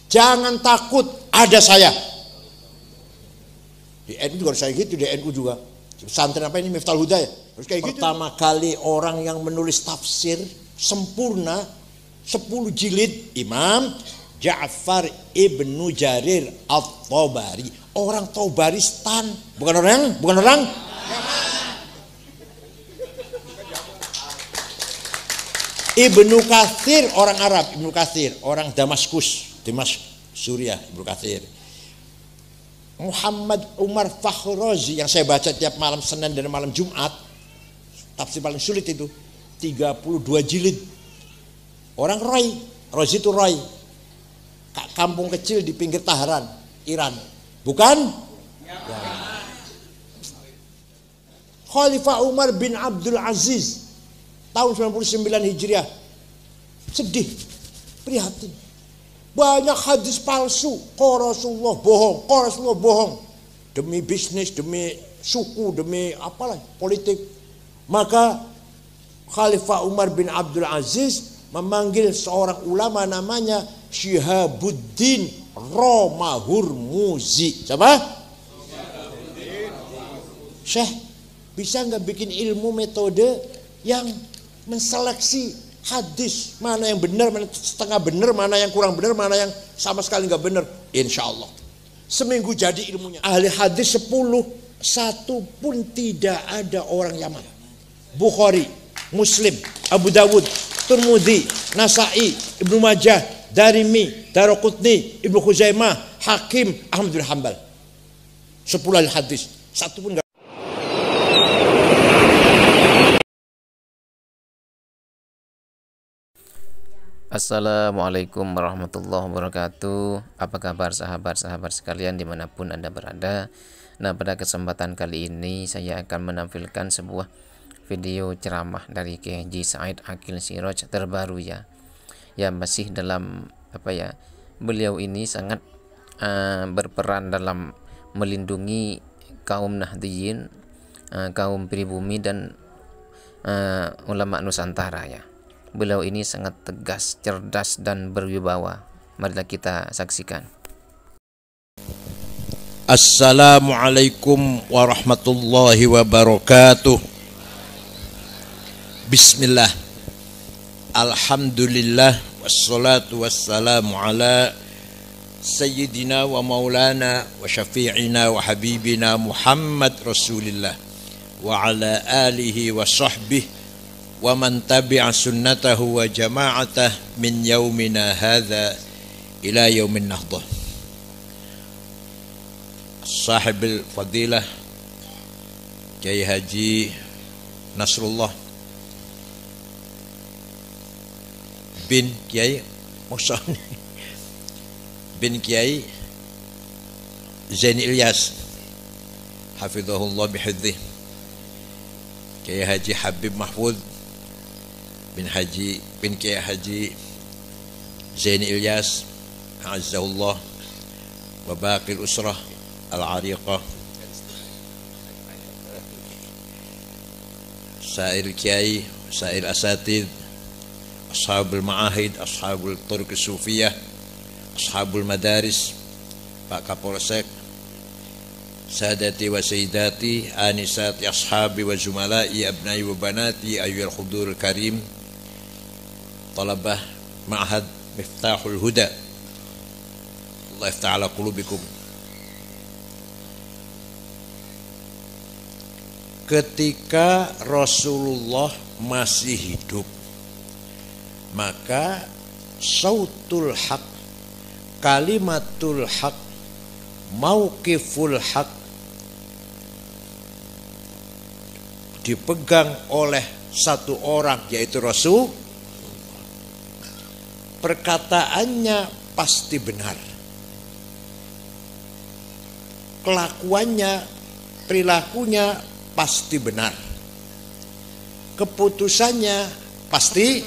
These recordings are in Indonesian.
Jangan takut, ada saya. Di NU juga saya gitu, di NU juga. Pesantren apa ini, Miftahul Huda ya? Terus kayak gitu. Pertama kali orang yang menulis tafsir sempurna 10 jilid, Imam Ja'far ibnu Jarir At-Tabari. Orang Tabaristan, bukan orang. Ibnu Katsir orang Arab, Ibnu Katsir orang Damaskus, Suriah, Ibnu Katsir. Muhammad Umar Fakhrazi yang saya baca tiap malam Senin dan malam Jumat, tafsir paling sulit itu 32 jilid. Orang Razi itu Roy, kampung kecil di pinggir Tahran, Iran, bukan? Ya. Khalifah Umar bin Abdul Aziz tahun 99 Hijriah, sedih, prihatin. Banyak hadis palsu, Rasulullah bohong, demi bisnis, demi suku, demi apalah politik. Maka Khalifah Umar bin Abdul Aziz memanggil seorang ulama namanya Syihabuddin Romahurmuzi. Siapa? Syekh, bisa nggak bikin ilmu metode yang menseleksi hadis, mana yang benar, mana setengah benar, mana yang kurang benar, mana yang sama sekali nggak benar? Insya Allah seminggu jadi ilmunya. Ahli hadis 10, satu pun tidak ada orang Yaman. Bukhari, Muslim, Abu Dawud, Tirmidzi, Nasa'i, Ibnu Majah, Darimi, Daruqutni, Ibnu Khuzaimah, Hakim, Ahmad bin Hanbal. 10 ahli hadis, satu pun nggak. Assalamualaikum warahmatullahi wabarakatuh. Apa kabar sahabat-sahabat sekalian dimanapun Anda berada. Nah, pada kesempatan kali ini saya akan menampilkan sebuah video ceramah dari Kiai Haji Said Akil Siraj terbaru ya. Ya, masih dalam beliau ini sangat berperan dalam melindungi kaum Nahdliyin, kaum pribumi dan ulama Nusantara ya. Beliau ini sangat tegas, cerdas, dan berwibawa. Marilah kita saksikan. Assalamualaikum warahmatullahi wabarakatuh. Bismillah. Alhamdulillah. Wassalatu wassalamu ala Sayyidina wa maulana wa syafi'ina wa habibina Muhammad Rasulillah wa ala alihi wa sahbihi wa man tabi'a sunnatahu wa jama'atah min yaumina hadha ila yaumin nahdah. Sahibil fadilah Kiai Haji Nasrullah bin Kiai Musani bin Kiai Zaini Ilyas hafizahullah bihifdzih, Kiai Haji Habib Mahfud bin Kiai Haji Zaini Ilyas a'azzahullah wa baqil usrah al-ariqah, sair kiai, sair asatid, ashabul ma'ahid, ashabul turuq sufiyah, ashabul madaris, Pak Kapolsek, sadati wa sayyidati, anisati ashabi wa zumalai, abnai wa banati, ayyuhal hudur karim, talabah ma'had Miftahul Huda, Allah iftah ala qulubikum. Ketika Rasulullah masih hidup, maka sautul haq, kalimatul haq, mauqiful haq dipegang oleh satu orang, yaitu Rasul. Perkataannya pasti benar, kelakuannya, perilakunya pasti benar, keputusannya pasti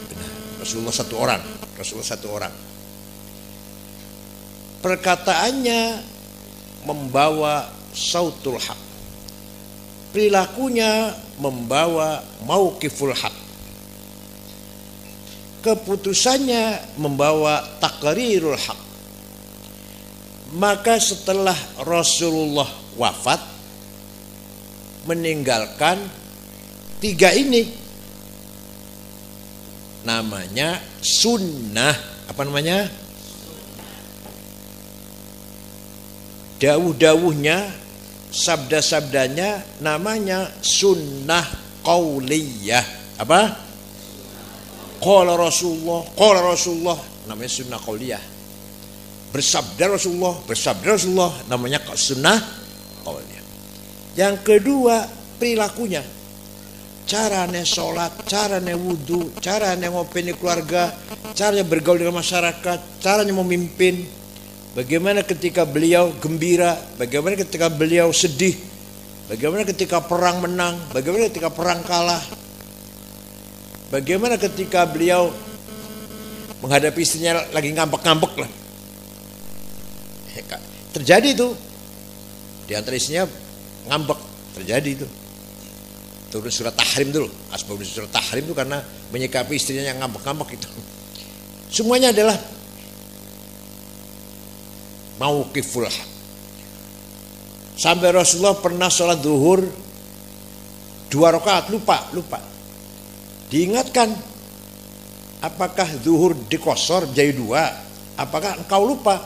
benar. Rasulullah satu orang. Perkataannya membawa sautul haq, perilakunya membawa mauqiful haq, keputusannya membawa takrirul haq, Maka setelah Rasulullah wafat, meninggalkan 3 ini, namanya sunnah. Apa namanya? Dawuh-dawuhnya, sabda-sabdanya namanya sunnah qauliyah. Apa? Qala Rasulullah, namanya sunnah qauliyah. Bersabda Rasulullah, namanya sunnah qauliyah. Yang kedua, perilakunya. Caranya sholat, caranya wudhu, caranya ngopeni keluarga, caranya bergaul dengan masyarakat, caranya memimpin. Bagaimana ketika beliau gembira, bagaimana ketika beliau sedih, bagaimana ketika perang menang, bagaimana ketika perang kalah, bagaimana ketika beliau menghadapi istrinya lagi ngambek-ngambek lah. Terjadi itu. Di antara istrinya ngambek, terjadi itu. Turun surat Tahrim dulu. Asbab surat Tahrim itu karena menyikapi istrinya yang ngambek-ngambek itu. Semuanya adalah mauqiful haq. Sampai Rasulullah pernah sholat zuhur 2 rakaat, lupa. Diingatkan, apakah zuhur dikosor jadi 2? Apakah engkau lupa?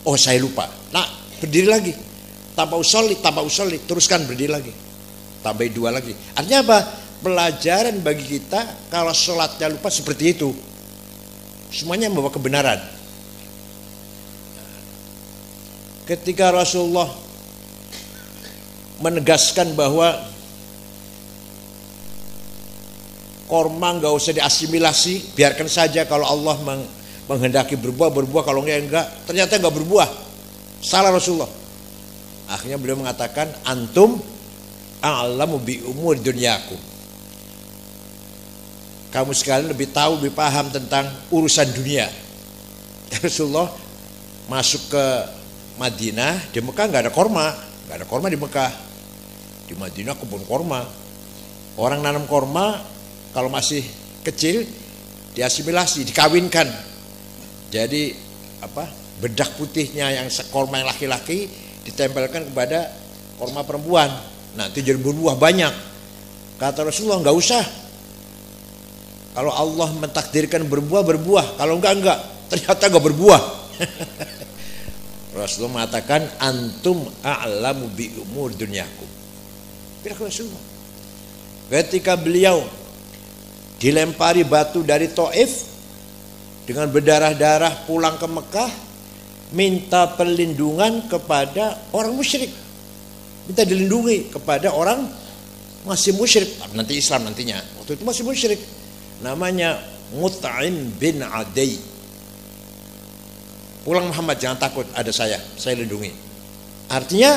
Oh, saya lupa. Nah, berdiri lagi. Tambah usolli, teruskan berdiri lagi. Tambah 2 lagi. Artinya apa? Pelajaran bagi kita kalau sholatnya lupa seperti itu. Semuanya membawa kebenaran. Ketika Rasulullah menegaskan bahwa korma nggak usah diasimilasi, biarkan saja kalau Allah menghendaki berbuah, kalau enggak, ternyata enggak berbuah. Salah Rasulullah. Akhirnya beliau mengatakan, antum a'lamu bi umur dunyakum. Kamu sekalian lebih tahu, lebih paham tentang urusan dunia. Rasulullah masuk ke Madinah, di Mekah nggak ada korma di Mekah. Di Madinah kebun korma. Orang nanam korma kalau masih kecil diasimilasi, dikawinkan. Jadi bedak putihnya yang korma yang laki-laki ditempelkan kepada korma perempuan. Nanti jadi berbuah banyak. Kata Rasulullah, nggak usah. Kalau Allah mentakdirkan berbuah, kalau enggak. Ternyata nggak berbuah. Rasulullah mengatakan, antum a'lamu bi umur dunyakum. Rasulullah. Ketika beliau dilempari batu dari Taif dengan berdarah-darah pulang ke Mekah, minta perlindungan kepada orang musyrik. Minta dilindungi kepada orang masih musyrik, nanti Islam nantinya. Waktu itu masih musyrik. Namanya Mut'im bin Adi. Pulang Muhammad, jangan takut, ada saya lindungi. Artinya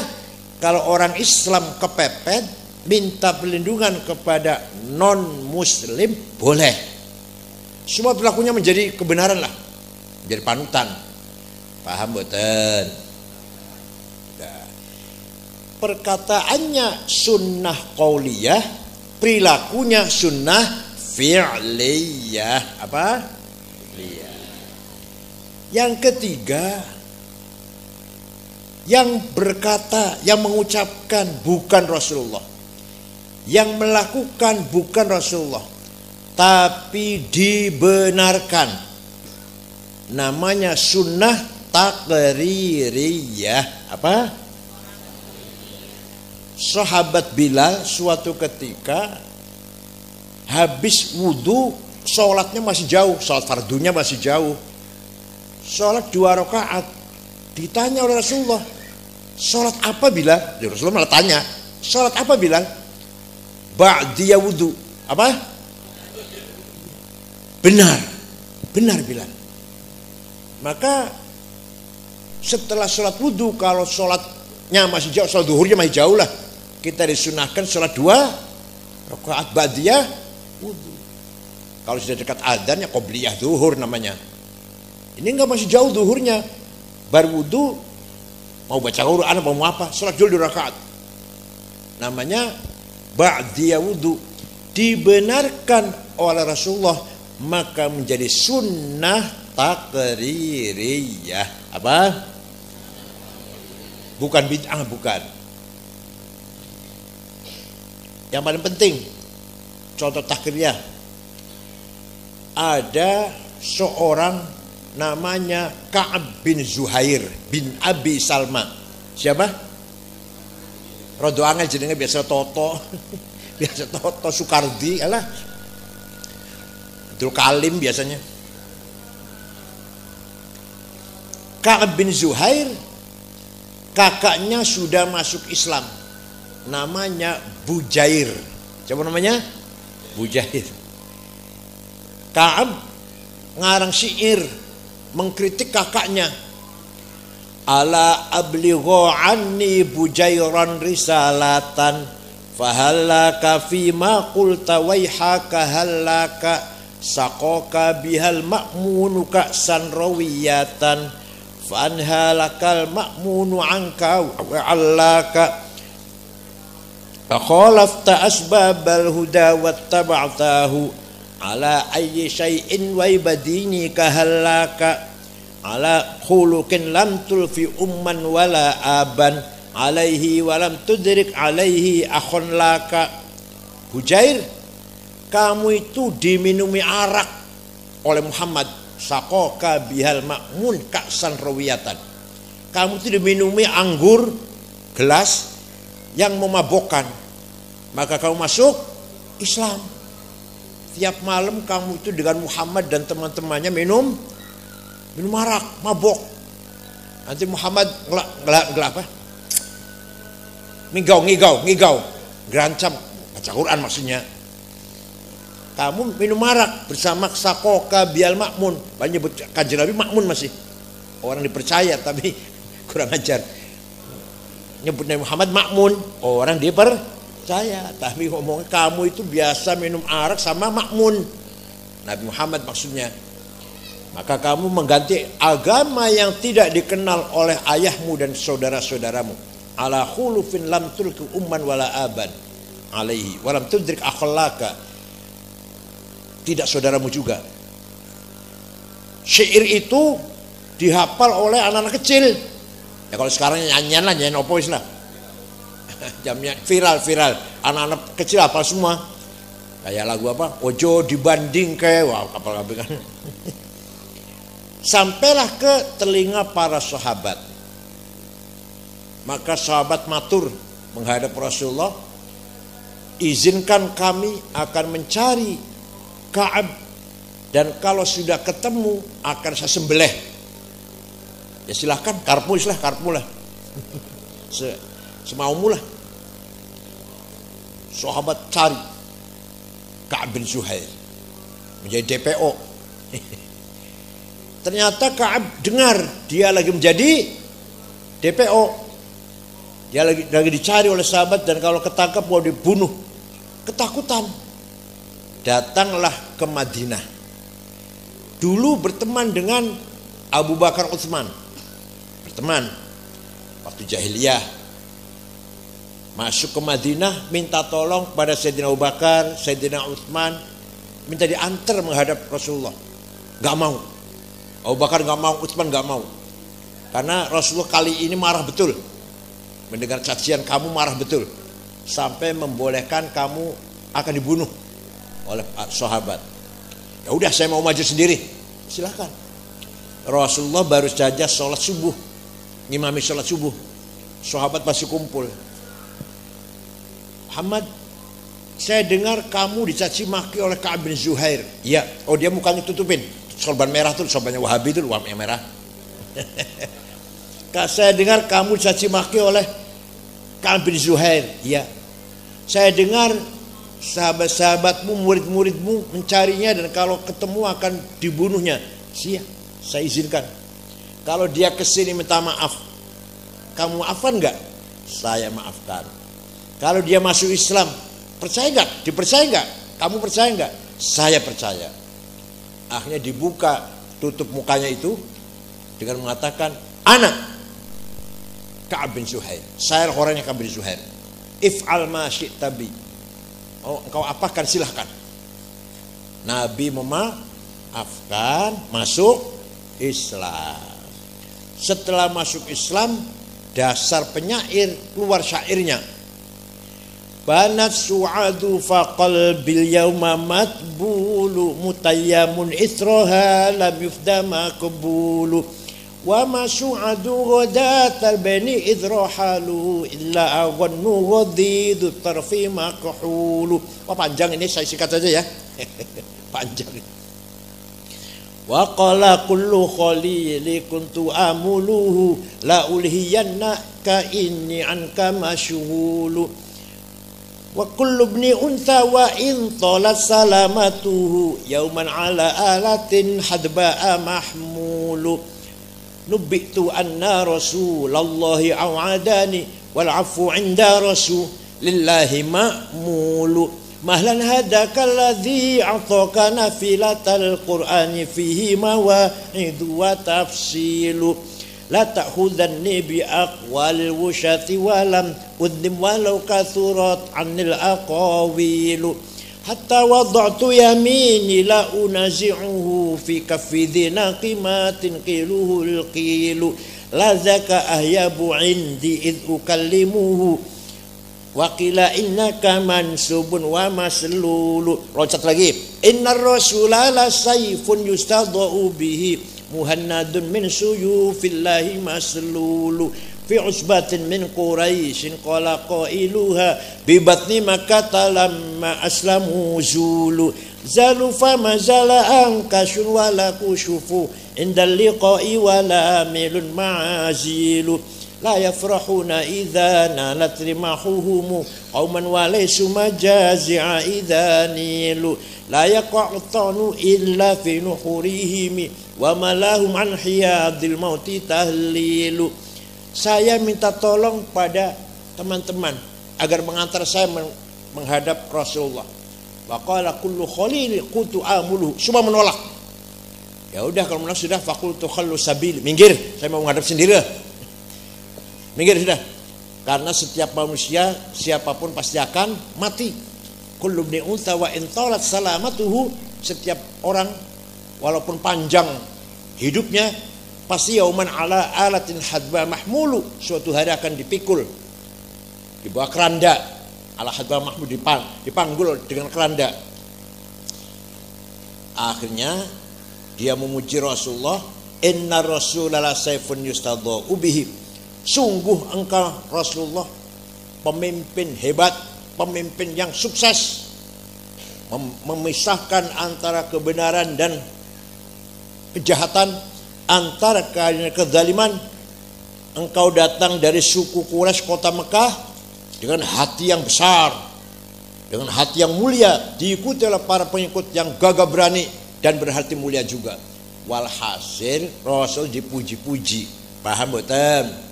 kalau orang Islam kepepet, minta perlindungan kepada non muslim boleh. Semua perilakunya menjadi kebenaran lah, menjadi panutan. Paham betul? Perkataannya sunnah qauliyah, perilakunya sunnah fi'liyah. Apa? Yang ketiga, yang berkata, yang mengucapkan bukan Rasulullah, yang melakukan bukan Rasulullah, tapi dibenarkan, namanya sunnah taqririyah. Apa? Sahabat Bilal suatu ketika habis wudhu, sholatnya masih jauh, sholat fardunya masih jauh, sholat 2 rakaat. Ditanya oleh Rasulullah, sholat apa Bilal? Ya, Rasulullah malah tanya, sholat apa Bilal? Ba'diya wudhu. Apa? Benar Bilal. Maka setelah sholat wudhu, kalau sholatnya masih jauh, sholat duhurnya masih jauh lah, kita disunahkan sholat 2 rakaat ba'diyah wudhu. Kalau sudah dekat adzan ya qobliyah duhur namanya. Ini enggak, masih jauh duhurnya, baru wudhu, mau baca Quran mau apa, sholat dulu 2 rakaat, namanya ba'diyah wudhu. Dibenarkan oleh Rasulullah, maka menjadi sunnah taqririyah. Apa? Bukan bid'ah, bukan. Yang paling penting, contoh takriyah, ada seorang namanya Ka'ab bin Zuhair bin Abi Salma. Siapa? Rodo angel jenenge biasa Toto. Biasa Toto Sukardi, alah. Abdul Kalim biasanya. Ka'ab bin Zuhair, kakaknya sudah masuk Islam. Namanya Bujair. Siapa namanya? Bujair. Ka'ab ngarang syair mengkritik kakaknya. Ala abligho anni Bujairan risalatan fahallaka fima qulta waihaka hallaka saqaka bihal ma'munu ka'san rawiyatan fanhalakal ma'munu anka wa'allaka fakhalafta asbabal huda wattaba'tahu ala ayyi syai'in wa ibadini kahallaka ala khuluqin lam tulfi umman wala aban alaihi walam tudrik alaihi akhon laka. Bujair, kamu itu diminumi arak oleh Muhammad, sakoka bihal makmun kaksan rawiyatan. Kamu itu diminumi anggur gelas yang memabokkan, maka kamu masuk Islam. Tiap malam kamu itu dengan Muhammad dan teman-temannya minum arak, mabok. Nanti Muhammad ngelak apa? Ngigau, gerancam, baca Quran maksudnya. Kamu minum arak bersama sakoka bial makmun. Banyak nyebut kanjeng Nabi makmun masih. Orang dipercaya tapi kurang ajar. Nyebut Nabi Muhammad makmun, orang dipercaya. Tapi ngomongnya kamu itu biasa minum arak sama makmun. Nabi Muhammad maksudnya. Maka kamu mengganti agama yang tidak dikenal oleh ayahmu dan saudara-saudaramu. Ala khulufin lam tulki umman wala aban alaihi walam tudrik akhlaka. Tidak saudaramu juga. Syair itu dihafal oleh anak-anak kecil. Ya kalau sekarang nyanyian lah, nyanyian opo lah. Jamnya viral. Anak-anak kecil hafal semua. Kayak lagu apa? Ojo dibanding ke, wah kapal kan. Sampailah ke telinga para sahabat. Maka sahabat matur menghadap Rasulullah, izinkan kami akan mencari Ka'ab, dan kalau sudah ketemu akan saya sembelih. Ya silahkan, karpmu lah. Semaumu lah. Sahabat cari Ka'ab bin Zuhair menjadi DPO. Ternyata Ka'ab dengar dia lagi menjadi DPO. Dia lagi dicari oleh sahabat, dan kalau ketangkap mau dibunuh. Ketakutan. Datanglah ke Madinah. Dulu berteman dengan Abu Bakar Utsman. Berteman waktu jahiliyah. Masuk ke Madinah, minta tolong pada Sayyidina Abu Bakar, Sayyidina Utsman, minta diantar menghadap Rasulullah. Gak mau. Abu Bakar gak mau, Utsman gak mau. Karena Rasulullah kali ini marah betul. Mendengar cacian kamu marah betul. Sampai membolehkan kamu akan dibunuh oleh sahabat. Ya udah, saya mau maju sendiri. Silakan. Rasulullah baru saja sholat subuh, ngimami sholat subuh. Sahabat masih kumpul. Muhammad, saya dengar kamu dicaci maki oleh Ka'ab bin Zuhair. Iya. Oh, dia mukanya tutupin. Sorban merah tuh, sorbannya Wahabi itu, warna merah. Saya dengar kamu dicaci maki oleh Ka'ab bin Zuhair. Iya. Saya dengar sahabat-sahabatmu, murid-muridmu mencarinya, dan kalau ketemu akan dibunuhnya. Siap, saya izinkan. Kalau dia kesini minta maaf, kamu maafkan enggak? Saya maafkan. Kalau dia masuk Islam, percaya enggak? Dipercaya enggak? Kamu percaya enggak? Saya percaya. Akhirnya dibuka tutup mukanya itu dengan mengatakan, anak Ka'ab bin Zuhair, saya orangnya Ka'ab bin Zuhair. If'al ma syi'ta bi. Oh, engkau apakan, silahkan. Nabi memaafkan, masuk Islam. Setelah masuk Islam, dasar penyair keluar syairnya. Banat su'adu faqal bil yawma matbulu mutayyamun ithroha lam yufdama qabulu wa ma su'adu ghadatal bani idrohalu illa aghannu ghadidu tarfi makhulu. Wah, panjang ini, saya sikat saja ya. Panjang. Wa qala kullu khalili kuntu amuluhu la ulhiyannaka inni anka masyghulu wa kullu ibni untha wa in talat salamatuhu yauman ala alatin hadba'a mahmulu nubitu anna rasulallahi awadani wal afu inda rasulillahi ma'mulu mahlan hadaka alladhi a'taka nafilatal qur'ani fihi mawa'idu wa tafsilu la ta'khudhanni bi aqwalil wushati walam udnim walau kathurat anil aqawilu hatta wada'tu yamini la unazi'uhu fi kaffi dhinaqimatin qiluhul qilu la zaka ahyabu indi id ukallimuhu Wakila innaka mansubun wa maslulu. Loncat lagi. Innar rasula la sayfun yustadau bihi muhannadun min suyufillahi maslulu fi usbatin min quraisyin qala qailuha bi batni makkah lamma aslamu zulu zalu fama zala ankashun wala kushufu indal liqa'i wala milun ma'azilu la yafrahuna idza nalat rimahuhum qauman walaysu majazi'a idza nilu la yaqa'tanu illa fi nuhurihim wa malahum an hiyadil mauti tahlilu. Saya minta tolong pada teman-teman agar mengantar saya menghadap Rasulullah. Wa qala kullu khalil qutu amulu. Semua menolak. Ya udah, kalau menolak sudah faqultu khallu sabil. Minggir, saya mau menghadap sendiri. Minggir sudah. Karena setiap manusia siapapun pasti akan mati. Kullu ibni untha wa in talat salamatuhu. Setiap orang walaupun panjang hidupnya pasti yauman ala alatin hadba mahmulu. Suatu hari akan dipikul di bawah keranda. Ala hadba mahmul, dipanggul dengan keranda. Akhirnya dia memuji Rasulullah. Inna rasulullah sayfun yustadau bihi. Sungguh engkau Rasulullah pemimpin hebat, pemimpin yang sukses, memisahkan antara kebenaran dan kejahatan, antara keadilan dan kezaliman. Engkau datang dari suku Quraisy kota Mekah dengan hati yang besar, dengan hati yang mulia, diikuti oleh para pengikut yang gagah berani dan berhati mulia juga. Walhasil Rasul dipuji-puji. Paham betul?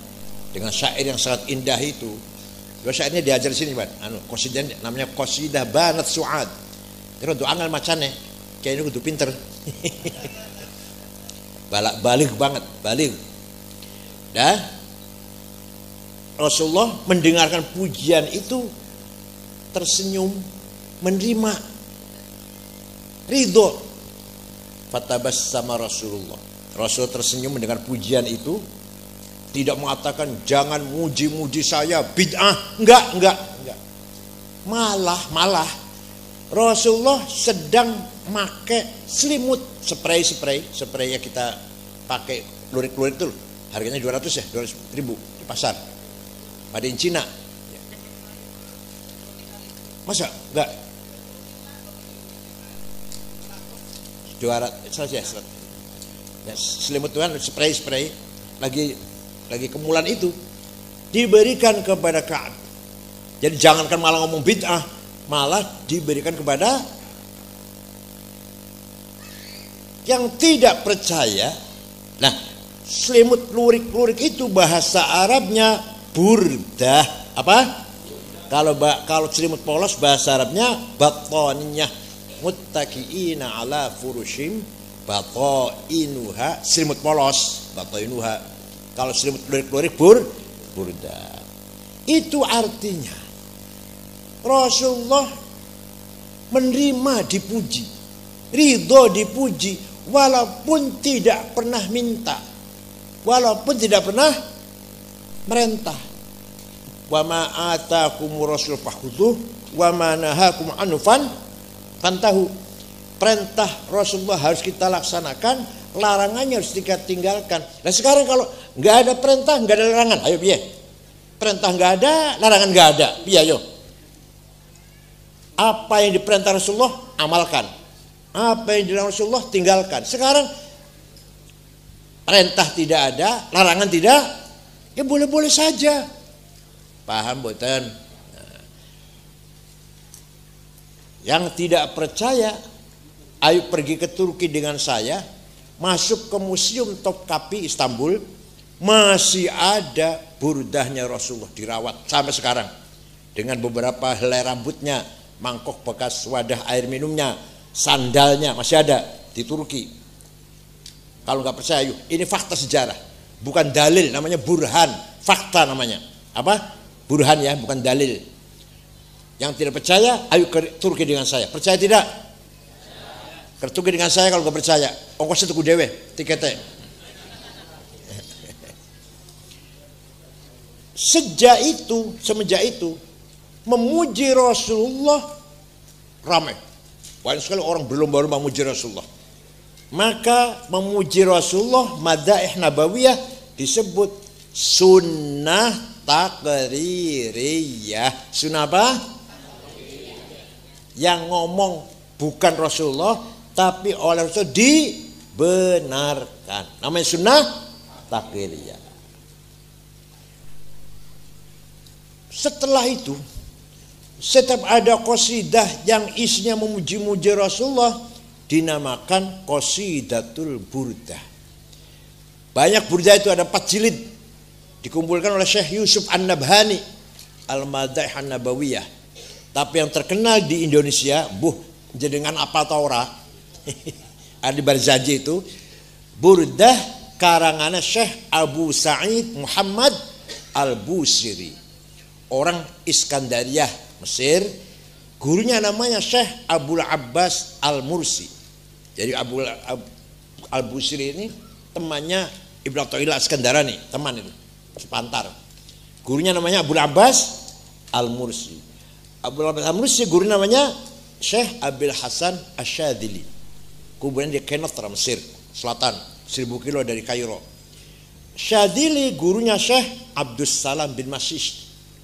Dengan syair yang sangat indah itu. Dua syairnya diajar di sini, Pak. Qasidah namanya qasidah banat su'ad. Terus angal macane, kayak ini kudu pinter. Balik banget, balik. Dah. Rasulullah mendengarkan pujian itu tersenyum, menerima, ridho. Fatabassama Rasulullah. Rasul tersenyum mendengar pujian itu. Tidak mengatakan jangan muji-muji saya bid'ah, enggak. Malah Rasulullah sedang pakai selimut, spray yang kita pakai lurik-lurik itu, harganya 200 ya, 200.000 di pasar. Ada di Cina. Masa enggak? 200 saja. Ya, selimut Tuhan spray lagi kemulan itu diberikan kepada Ka'ab. Jadi jangankan malah ngomong bid'ah, malah diberikan kepada yang tidak percaya. Nah, selimut lurik-lurik itu bahasa Arabnya burdah. Apa? Kalau selimut polos bahasa Arabnya bataniyah. Muttaqiina ala furushim batainuha. Selimut polos batainuha. Kalau selimut lurik-lurik burda. Itu artinya Rasulullah menerima dipuji, ridho dipuji, walaupun tidak pernah minta, walaupun tidak pernah merintah. Wa ma atakumur rasul fakhudhuh wa ma nahakum anhu fantahu. Perintah Rasulullah harus kita laksanakan, larangannya harus kita tinggalkan. Nah sekarang kalau nggak ada perintah, nggak ada larangan, ayo piye? Perintah nggak ada, larangan nggak ada, piye ayo? Apa yang diperintah Rasulullah amalkan, apa yang dilarang Rasulullah tinggalkan. Sekarang perintah tidak ada, larangan tidak, ya boleh-boleh saja. Paham boten? Nah. Yang tidak percaya, ayo pergi ke Turki dengan saya, masuk ke Museum Topkapi Istanbul, masih ada burdahnya Rasulullah dirawat sampai sekarang dengan beberapa helai rambutnya, mangkok bekas wadah air minumnya, sandalnya masih ada di Turki. Kalau nggak percaya, yuk, ini fakta sejarah, bukan dalil, namanya burhan, fakta namanya. Apa? Burhan ya, bukan dalil. Yang tidak percaya, ayo ke Turki dengan saya. Percaya tidak? Ke Turki dengan saya. Kalau nggak percaya, ongkosnya tuku dewe, tiketnya. Semenjak itu memuji Rasulullah ramai. Banyak sekali orang berlomba-lomba memuji Rasulullah. Maka memuji Rasulullah madaih nabawiyah disebut sunnah takririyah. Sunnah apa? Yang ngomong bukan Rasulullah tapi oleh Rasul dibenarkan. Namanya sunnah takririyah. Setelah itu, setiap ada qasidah yang isinya memuji-muji Rasulullah dinamakan qasidatul burdah. Banyak burdah itu ada 4 jilid, dikumpulkan oleh Syekh Yusuf An-Nabhani Al-Madaih An-Nabawiyah. Tapi yang terkenal di Indonesia, jenengan apa tau ora? Ada Barzaji itu burdah karangannya Syekh Abu Sa'id Muhammad Al-Busiri, orang Iskandariyah Mesir. Gurunya namanya Syekh Abul Abbas Al-Mursi. Jadi Al-Busiri ini temannya Ibnu Athaillah Iskandarani, teman itu, sepantar. Gurunya namanya Abul Abbas Al-Mursi. Abul Abbas Al-Mursi guru namanya Syekh Abil Hasan Asyadili. Kuburan di Kenatra Mesir Selatan, 1000 kilo dari Kairo. Syadili gurunya Syekh Abdus Salam bin Masih,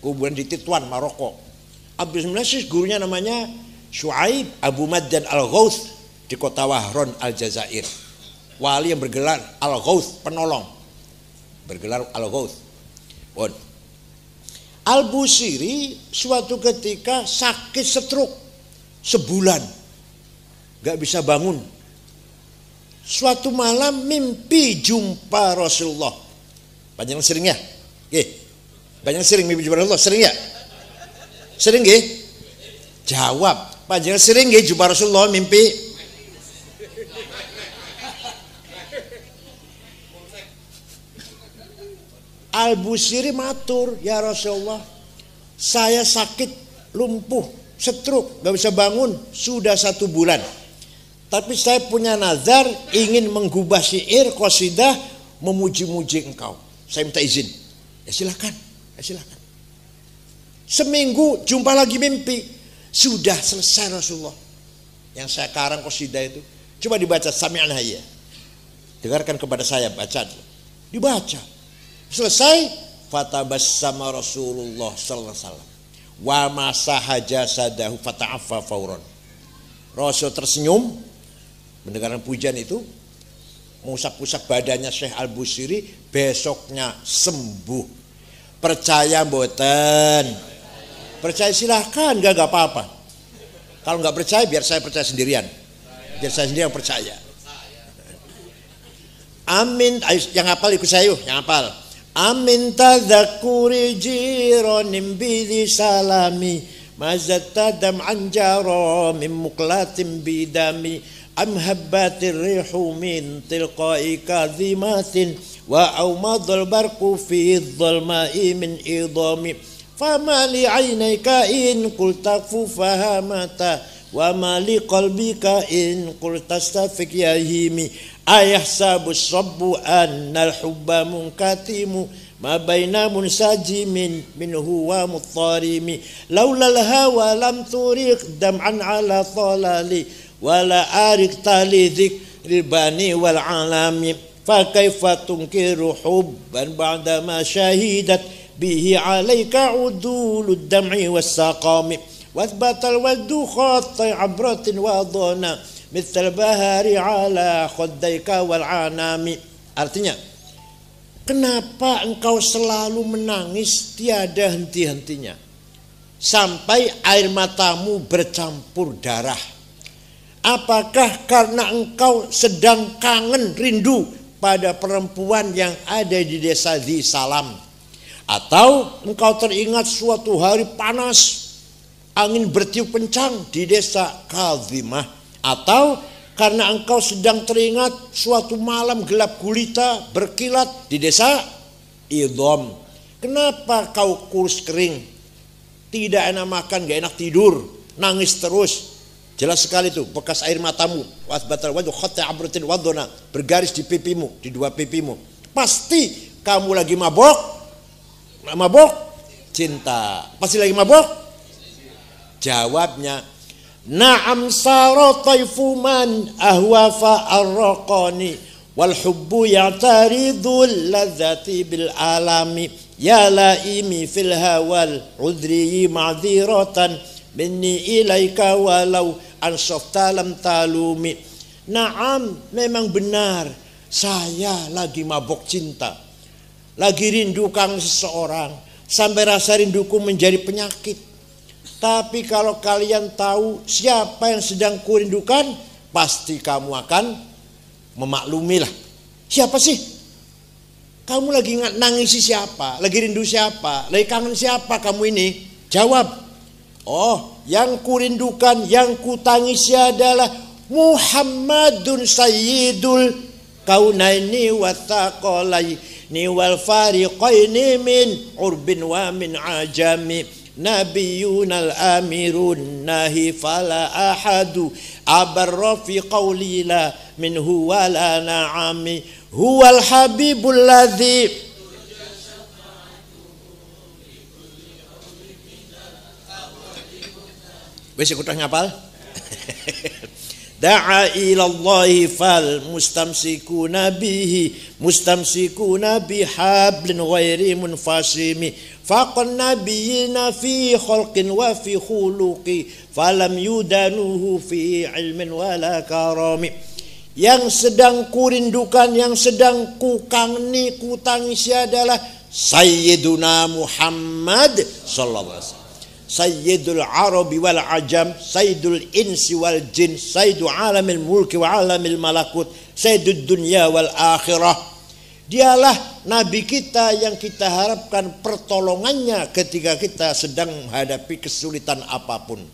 kuburan di Tituan, Maroko. Abdus Salam gurunya namanya Syuaib Abu Maddan Al-Ghauth di kota Wahron Al-Jazair. Wali yang bergelar Al-Ghauth, penolong. Bergelar Al-Ghauth. Al-Busiri suatu ketika sakit stroke sebulan, gak bisa bangun. Suatu malam mimpi jumpa Rasulullah. Panjang sering ya? Banyak sering mimpi jumpa Rasulullah, sering ya? Sering nggih? Jawab, panjenengan sering nggih jumpa Rasulullah mimpi? Al-Busiri matur, ya Rasulullah, saya sakit lumpuh, stroke, gak bisa bangun sudah 1 bulan. Tapi saya punya nazar ingin menggubah syair qasidah memuji-muji engkau. Saya minta izin. Ya silakan. Silakan. Seminggu jumpa lagi mimpi, sudah selesai Rasulullah. Yang saya karang qasidah itu, coba dibaca sami'an hayya. Dengarkan kepada saya, baca. Dibaca. Selesai, fatabassama Rasulullah sallallahu alaihi wasallam wa masaha jasadahu fata'affa fauran. Rasul tersenyum mendengarkan pujian itu, mengusap-usap badannya Syekh Al-Busiri, besoknya sembuh. Percaya mboten? Percaya silahkan, gak apa-apa. Kalau nggak percaya biar saya percaya sendirian, biar saya sendiri yang percaya. Amin. Yang hafal ikut saya yuk, yang hafal. Amin tadzakuri jiranim bidhi salami mazattadam anjaro min muklatim bidami am habbatir rihu min tilqai kadhimatin wa awmadul barku fi dhalma'i min idami fama li aynayka in qulta fahamata wa ma li qalbika in qulta stafik yahimi ayahsabu sabbu annal hubba munkatimu ma baina munsajimin minhu wa muttarimi laulal hawa lam turiq dam'an ala talali wala arik tali dzikril bani wal alami fa kaifa tunkiru hubban ba'da ma syahidat bihi alaika udulud dam'i was saqami wathbatal waddu khatta abratin wa dhana mithal bahari ala khaddaika wal anami. Artinya, kenapa engkau selalu menangis tiada henti-hentinya sampai air matamu bercampur darah? Apakah karena engkau sedang kangen rindu pada perempuan yang ada di desa Dhi Salam? Atau engkau teringat suatu hari panas, angin bertiup kencang di desa Kadhimah? Atau karena engkau sedang teringat suatu malam gelap gulita berkilat di desa Idham? Kenapa kau kurus kering, tidak enak makan, gak enak tidur, nangis terus? Jelas sekali itu bekas air matamu, wasbatal wajhu khatta abratin wadona, bergaris di pipimu, di dua pipimu. Pasti kamu lagi mabok cinta. Pasti lagi mabok. Jawabnya, na'am sara taifu man ahwa fa arraqani wal hubbu ya'taridul ladzati bil alami ya laimi fil hawal udri ma'dziratan minni ilaika walau ansafta lam talumi. Naam, memang benar, saya lagi mabok cinta, lagi rindukan seseorang sampai rasa rinduku menjadi penyakit. Tapi kalau kalian tahu siapa yang sedang kurindukan, pasti kamu akan memaklumilah. Siapa sih? Kamu lagi nangisi siapa? Lagi rindu siapa? Lagi kangen siapa kamu ini? Jawab. Oh, yang kurindukan, yang kutangisi adalah Muhammadun Sayyidul Kaunaini wa Thaqalaini wal Fariqaini min urbin wa min ajami Nabiyunal amirun nahi fala ahadu abarra fi qawli la minhu wala na'ami huwal habibul ladzi. Wis ikutan ngapal? Da'a ilallahi fal mustamsikuna bihi mustamsikuna bihablin ghairi munfasimi faqan nabiyina fi khalqin wa fi khuluqi falam yudanuhu fi ilmin wala karami. Yang sedang kurindukan, yang sedang kukangni, kutangisi adalah Sayyiduna Muhammad sallallahu alaihi wasallam, Sayyidul Arabi wal Ajam, Sayyidul Insi wal Jin, Sayyidu alamil mulki wa alamil malakut, Sayyidud dunya wal akhirah. Dialah Nabi kita yang kita harapkan pertolongannya ketika kita sedang menghadapi kesulitan apapun.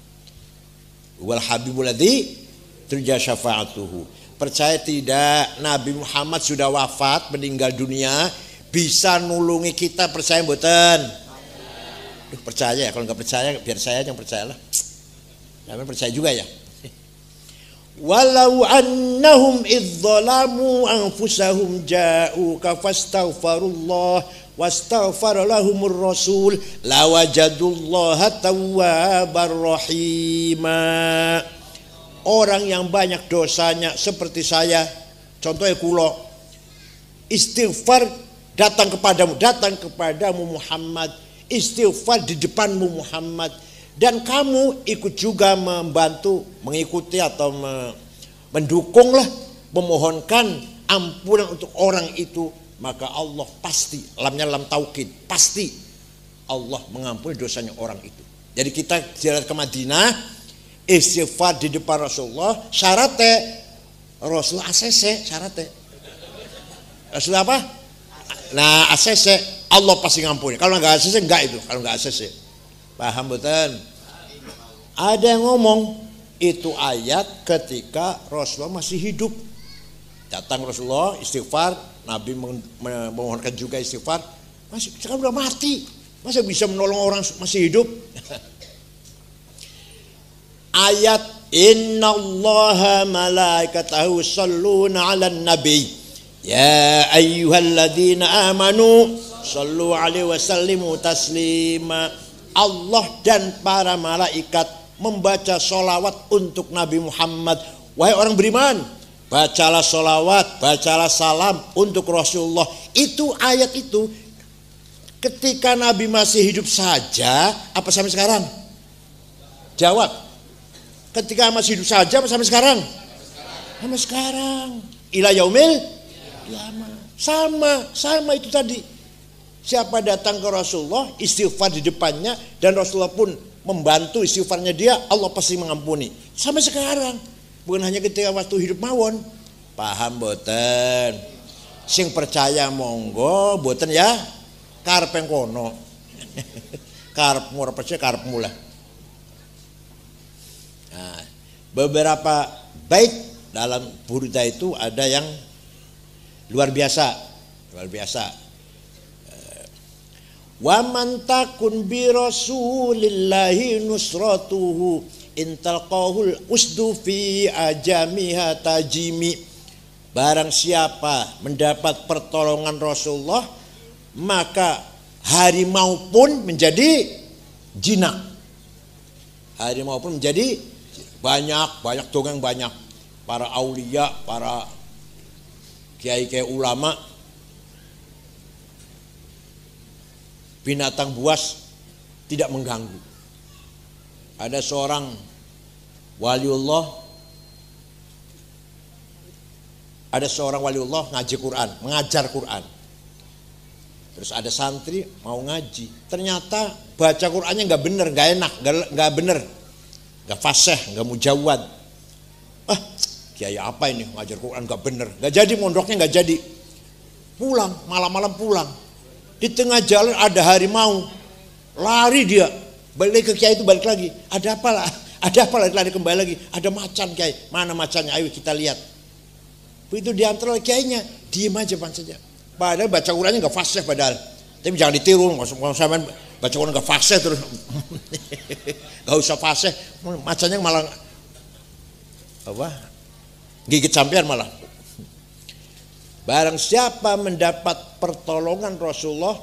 Wal habibul ladzi turja syafa'atuhu. Percaya tidak, Nabi Muhammad sudah wafat, meninggal dunia, bisa nulungi kita, percaya mboten? Percaya ya, kalau nggak percaya biar saya yang percayalah. Jangan percaya juga ya. Walau annahum idzalamu anfusahum ja'uka fastaghfirullah wastaghfara lahumur rasul lawajadullaha tawwabar rahima. Orang yang banyak dosanya seperti saya, contohnya kulo, istighfar datang kepadamu Muhammad, istighfar di depanmu Muhammad, dan kamu ikut juga membantu, mengikuti atau mendukunglah, memohonkan ampunan untuk orang itu, maka Allah pasti, lamnya lam taukid, pasti Allah mengampuni dosanya orang itu. Jadi kita ziarah ke Madinah, istighfar di depan Rasulullah, syaratnya Rasulullah ACC, syaratnya Rasulullah apa? Nah ACC, Allah pasti ngampuni. Kalau nggak ACC enggak itu. Kalau nggak ACC, paham betul? Ada yang ngomong itu ayat ketika Rasulullah masih hidup. Datang Rasulullah istighfar, Nabi memohonkan juga istighfar. Masih sekarang udah mati, masa bisa menolong orang masih hidup? Ayat innallaha malaikatahu shalluna 'alan nabi ya ayyuhalladzina amanu Sallu alaihi wasallimu taslima. Allah dan para malaikat membaca sholawat untuk Nabi Muhammad. Wahai orang beriman, bacalah sholawat, bacalah salam untuk Rasulullah. Itu ayat itu ketika Nabi masih hidup saja apa sampai sekarang? Jawab. Ketika masih hidup saja apa sampai sekarang? Sampai sekarang. Ila yaumil qiyamah. Sama itu tadi. Siapa datang ke Rasulullah, istighfar di depannya, dan Rasulullah pun membantu istighfarnya dia, Allah pasti mengampuni. Sampai sekarang. Bukan hanya ketika waktu hidup mawon. Paham boten? Sing percaya monggo, boten ya karepeng kono. Karepmu ora percaya karepmu lah. Nah, beberapa bait dalam Burda itu ada yang luar biasa. Wa man takun bi rasulillahi nusratuhu intalqahul usdu fi ajamiha tajimi. Barang siapa mendapat pertolongan Rasulullah, maka harimau pun menjadi jinak. Harimau pun menjadi banyak dongeng banyak. Para aulia, para kiai-kiai ulama, binatang buas tidak mengganggu. Ada seorang waliullah, ngaji Quran, mengajar Quran. Terus ada santri mau ngaji, ternyata baca Qurannya nggak bener, nggak enak, nggak bener, nggak fasih, nggak mujawad. Kiai apa ini ngajar Quran nggak bener, nggak jadi mondoknya, nggak jadi. Pulang, malam-malam pulang. Di tengah jalan ada harimau, lari dia, balik ke kiai itu balik lagi. Ada apa lari kembali lagi. Ada macan kiai, mana macannya? Ayo kita lihat. Begitu diantar oleh kiainya, diem aja bang saja. Padahal baca Qurannya nggak fasih padahal. Tapi jangan ditiru, kalau sampean baca Quran nggak fasih terus, nggak usah fasih, macannya malah gigit sampean malah. Barang siapa mendapat pertolongan Rasulullah,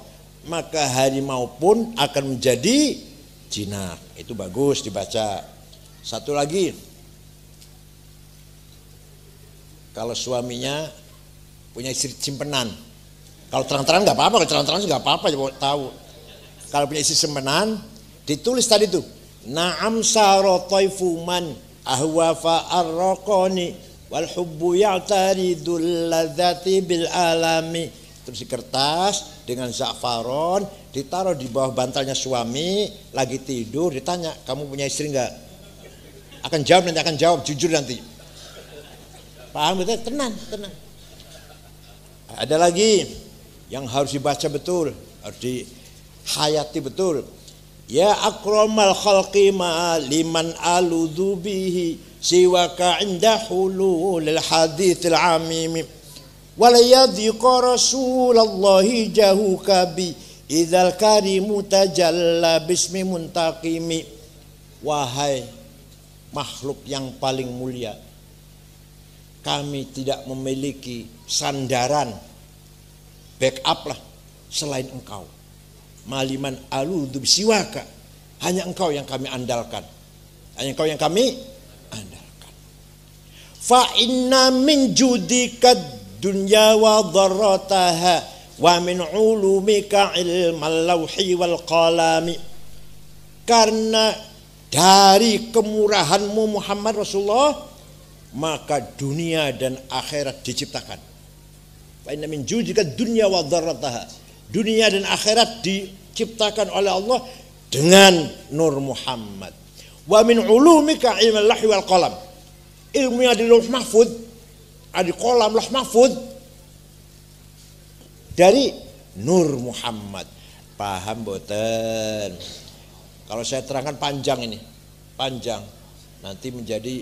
maka harimau pun akan menjadi jinak. Itu bagus dibaca. Satu lagi, kalau suaminya punya istri simpenan, kalau terang-terangan nggak apa-apa, kalau terang-terangan nggak apa-apa, tahu. Kalau punya istri simpenan, ditulis tadi tuh, na'am sarotaifu man ahwa fa'arraqani wal hubbu ya'taridul ladzati bil alami. Terus di kertas dengan za'faron ditaruh di bawah bantalnya suami, lagi tidur, ditanya, kamu punya istri enggak? Akan jawab jujur nanti. Paham betul? Tenang. Ada lagi yang harus dibaca betul, harus dihayati betul. Ya akramal khalqi ma liman aludhu bihi siwaka inda hulul hadithil amimi wala yadhiqa rasulallahi jahuka bi idzal karimu tajalla bismi muntaqimi. Wahai makhluk yang paling mulia, kami tidak memiliki sandaran, backup lah selain engkau. Maliman aludhu siwaka, hanya engkau yang kami andalkan, fa inna min judika dunya wa dharrataha wa min ulumika ilmal lawhi wal qalami. Karena dari kemurahanmu Muhammad Rasulullah, maka dunia dan akhirat diciptakan. Fa inna min judika dunya wa dharrataha, dunia dan akhirat diciptakan oleh Allah dengan nur Muhammad. Wa min ulumika ilmal lawhi wal qalam, ilmunya di lauh mahfud, di kolam lauh mahfud, dari nur Muhammad. Paham boten? Kalau saya terangkan panjang ini, nanti menjadi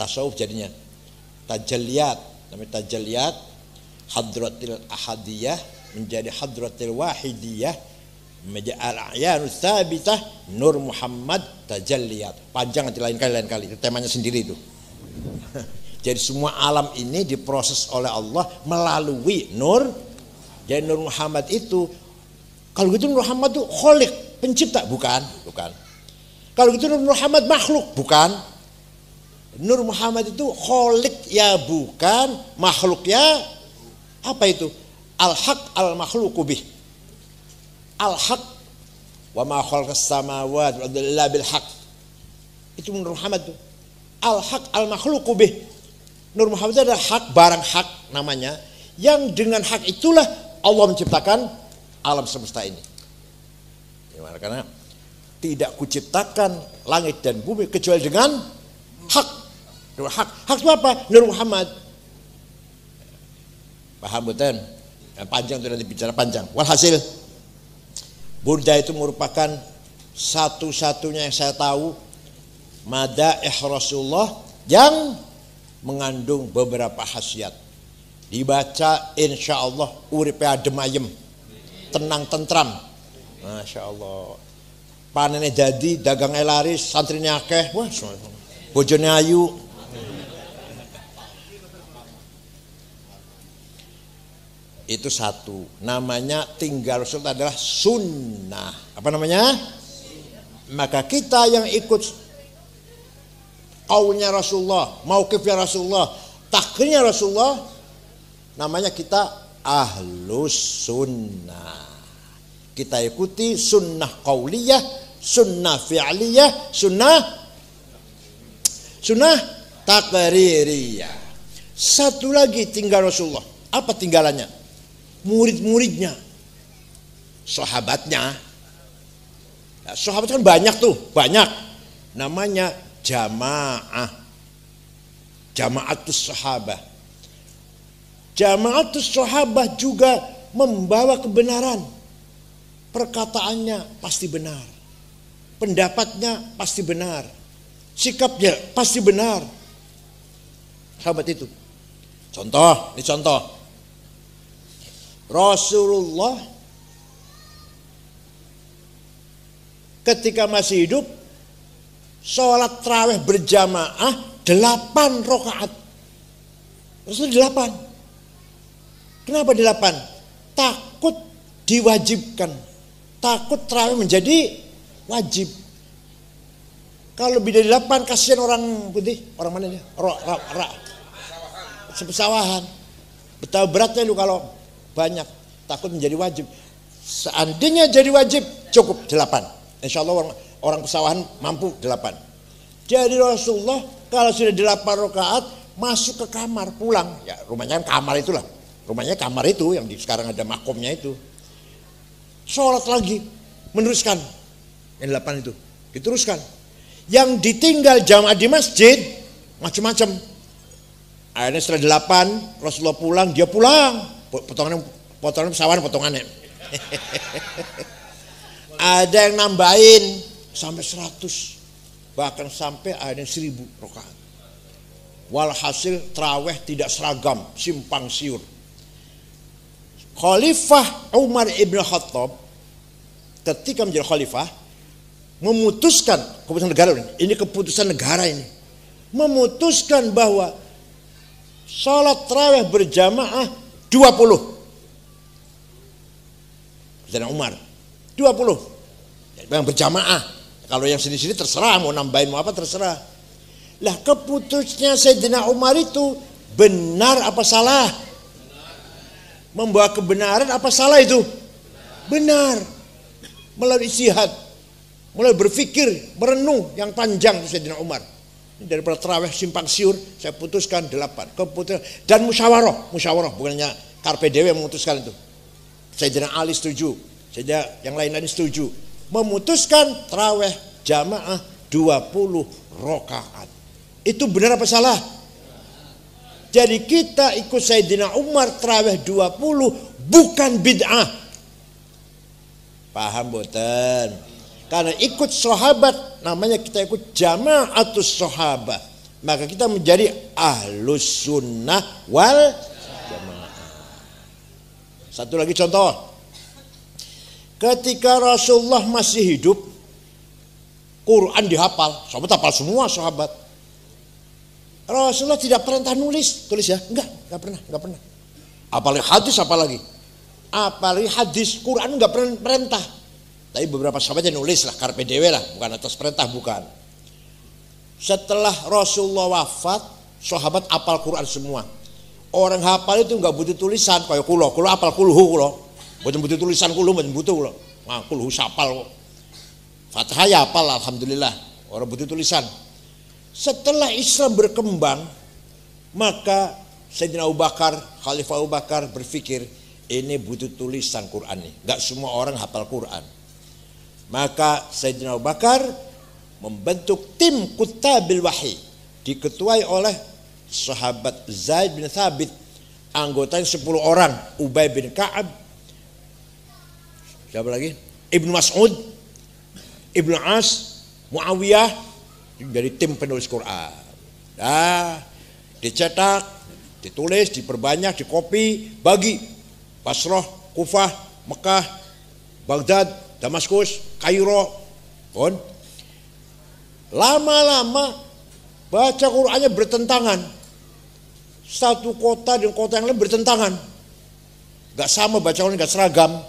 tasawuf jadinya. Tajalliyat, namanya tajalliyat. Hadratil ahadiyah menjadi hadratil wahidiyah, menjadi al-a'yanus tsabitah, nur Muhammad, tajalliyat. Panjang nanti lain kali itu temanya sendiri itu. Jadi semua alam ini diproses oleh Allah melalui nur Jadi Nur Muhammad itu, kalau gitu Nur Muhammad itu kholik, pencipta, bukan, bukan. Kalau gitu Nur Muhammad makhluk, bukan. Nur Muhammad itu kholik ya bukan, makhluk ya apa itu? Al-haq al-makhluku bih. Al-haq wa ma khalaqas samawati wal arda illa bil haq. Itu Nur Muhammad itu. Al-haq al-makhluku bih. Nur Muhammad itu adalah hak, barang hak namanya, yang dengan hak itulah Allah menciptakan alam semesta ini. Karena tidak kuciptakan langit dan bumi kecuali dengan hak. Hak, hak itu apa? Nur Muhammad. Paham betul? Panjang itu nanti bicara panjang. Walhasil, Burda itu merupakan satu-satunya yang saya tahu madaih Rasulullah yang mengandung beberapa khasiat. Dibaca insya Allah uripe adem ayem, tenang tentram. Masya Allah. Panennya jadi, dagangnya laris, santrinya akeh, wah, bojone ayu. Itu satu, namanya tinggal Rasul adalah sunnah. Apa namanya? Maka kita yang ikut qaulnya Rasulullah, mauqifnya Rasulullah, takrirnya Rasulullah, namanya kita ahlus sunnah. Kita ikuti sunnah qauliyah, sunnah fi'liyah, sunnah takririyah. Satu lagi tinggal Rasulullah. Apa tinggalannya? Murid-muridnya, sahabatnya. Nah, sahabat kan banyak tuh, banyak. Namanya jamaah, jamaatus sahabah. Jamaatus sahabah juga membawa kebenaran. Perkataannya pasti benar, pendapatnya pasti benar, sikapnya pasti benar. Sahabat itu. Contoh, ini contoh. Rasulullah ketika masih hidup sholat tarawih berjamaah 8 rakaat. Rasul 8. Kenapa 8? Takut diwajibkan, takut tarawih menjadi wajib. Kalau lebih dari 8 kasihan orang putih, orang mana ya? Sepesawahan. Betapa beratnya lu kalau banyak, takut menjadi wajib. Seandainya jadi wajib cukup 8. Insya Allah orang pesawahan mampu 8. Jadi Rasulullah kalau sudah 8 rakaat masuk ke kamar, pulang. Ya rumahnya kan kamar itulah. Rumahnya kamar itu yang sekarang ada makomnya itu. Sholat lagi, meneruskan. Yang 8 itu diteruskan. Yang ditinggal jamaah di masjid macam-macam. Akhirnya setelah 8 Rasulullah pulang, dia pulang. Potongan pesawahan potongannya. Ada yang nambahin sampai 100, bahkan sampai ada 1000 rakaat. Walhasil tarawih tidak seragam, simpang siur. Khalifah Umar ibn Khattab ketika menjadi khalifah memutuskan keputusan negara ini keputusan negara ini memutuskan bahwa salat tarawih berjamaah 20. Presiden Umar 20 yang berjamaah. Kalau yang sini-sini terserah mau nambahin mau apa terserah. Lah keputusnya Sayyidina Umar itu benar apa salah? Membawa kebenaran apa salah itu? Benar. Melalui ijtihad, mulai berpikir, merenung yang panjang Sayyidina Umar. Daripada tarawih simpang siur, saya putuskan 8. Keputusan dan musyawarah bukannya karpe dewe yang memutuskan itu. Sayyidina Ali setuju, Sayyidina yang lain-lain setuju. Memutuskan tarawih jamaah 20 rakaat. Itu benar apa salah? Jadi kita ikut Sayyidina Umar tarawih 20 bukan bid'ah. Paham boten? Karena ikut sahabat namanya kita ikut jamaatus sahabah. Maka kita menjadi ahlus sunnah wal jamaah. Satu lagi contoh. Ketika Rasulullah masih hidup, Quran dihafal. Sahabat hafal semua sahabat. Rasulullah tidak pernah tulis ya? Enggak pernah. Apalagi hadis apalagi. Apalagi hadis, Quran nggak pernah perintah. Tapi beberapa sahabat yang nulis lah, karpe dewe lah, bukan atas perintah, bukan. Setelah Rasulullah wafat, sahabat apal Quran semua. Orang hafal itu nggak butuh tulisan, kayak kulo apal kulhu kulo, butuh tulisan kulo, butuh kulo. Nah, kulhu sapal kok. Fatihah ya apal, alhamdulillah. Orang butuh tulisan. Setelah Islam berkembang, maka Sayyidina Abu Bakar, Khalifah Abu Bakar berpikir, ini butuh tulisan Quran nih. Gak semua orang hafal Quran. Maka Sayyidina Abu Bakar membentuk tim Kutabil Wahyi, diketuai oleh sahabat Zaid bin Thabit, anggotanya 10 orang, Ubay bin Ka'ab, siapa lagi? Ibnu Mas'ud, Ibnu As, Muawiyah, dari tim penulis Quran. Nah, dicetak, ditulis, diperbanyak, dikopi, bagi Basrah, Kufah, Mekah, Baghdad, Damaskus, Kairo. Pun lama-lama baca Qurannya bertentangan. Satu kota dengan kota yang lain bertentangan. Gak sama bacaannya, gak seragam.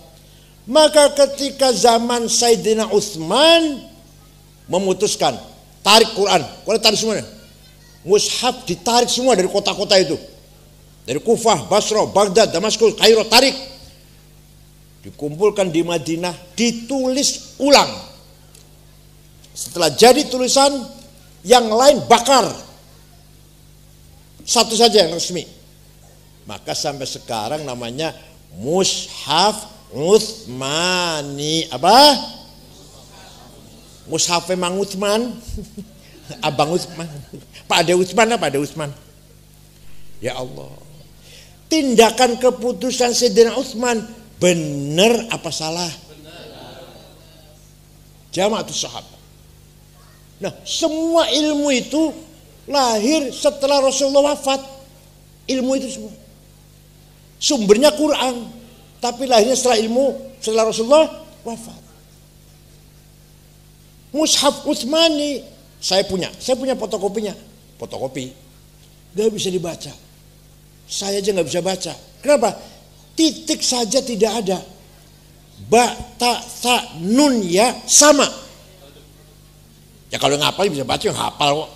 Maka ketika zaman Sayyidina Utsman memutuskan tarik Quran, tarik semuanya. Mushaf ditarik semua dari kota-kota itu. Dari Kufah, Basra, Baghdad, Damaskus, Kairo, tarik. Dikumpulkan di Madinah, ditulis ulang. Setelah jadi tulisan, yang lain bakar. Satu saja yang resmi. Maka sampai sekarang namanya Mushaf Utsmani. Apa? Mushaf Mang Utsman. Abang Utsman. Pak Ade Utsman apa Ade Utsman? Ya Allah. Tindakan keputusan Sayyidina Utsman benar apa salah? Jamaatus sahabat. Nah, semua ilmu itu lahir setelah Rasulullah wafat. Ilmu itu semua. Sumbernya Quran, tapi lahirnya setelah Rasulullah wafat. Mushaf Utsmani saya punya fotokopinya. Fotokopi. Gak bisa dibaca. Saya aja gak bisa baca. Kenapa? Titik saja tidak ada. Ba, ta, sa, nun, ya sama. Ya kalau yang hafal bisa baca, yang hafal kok.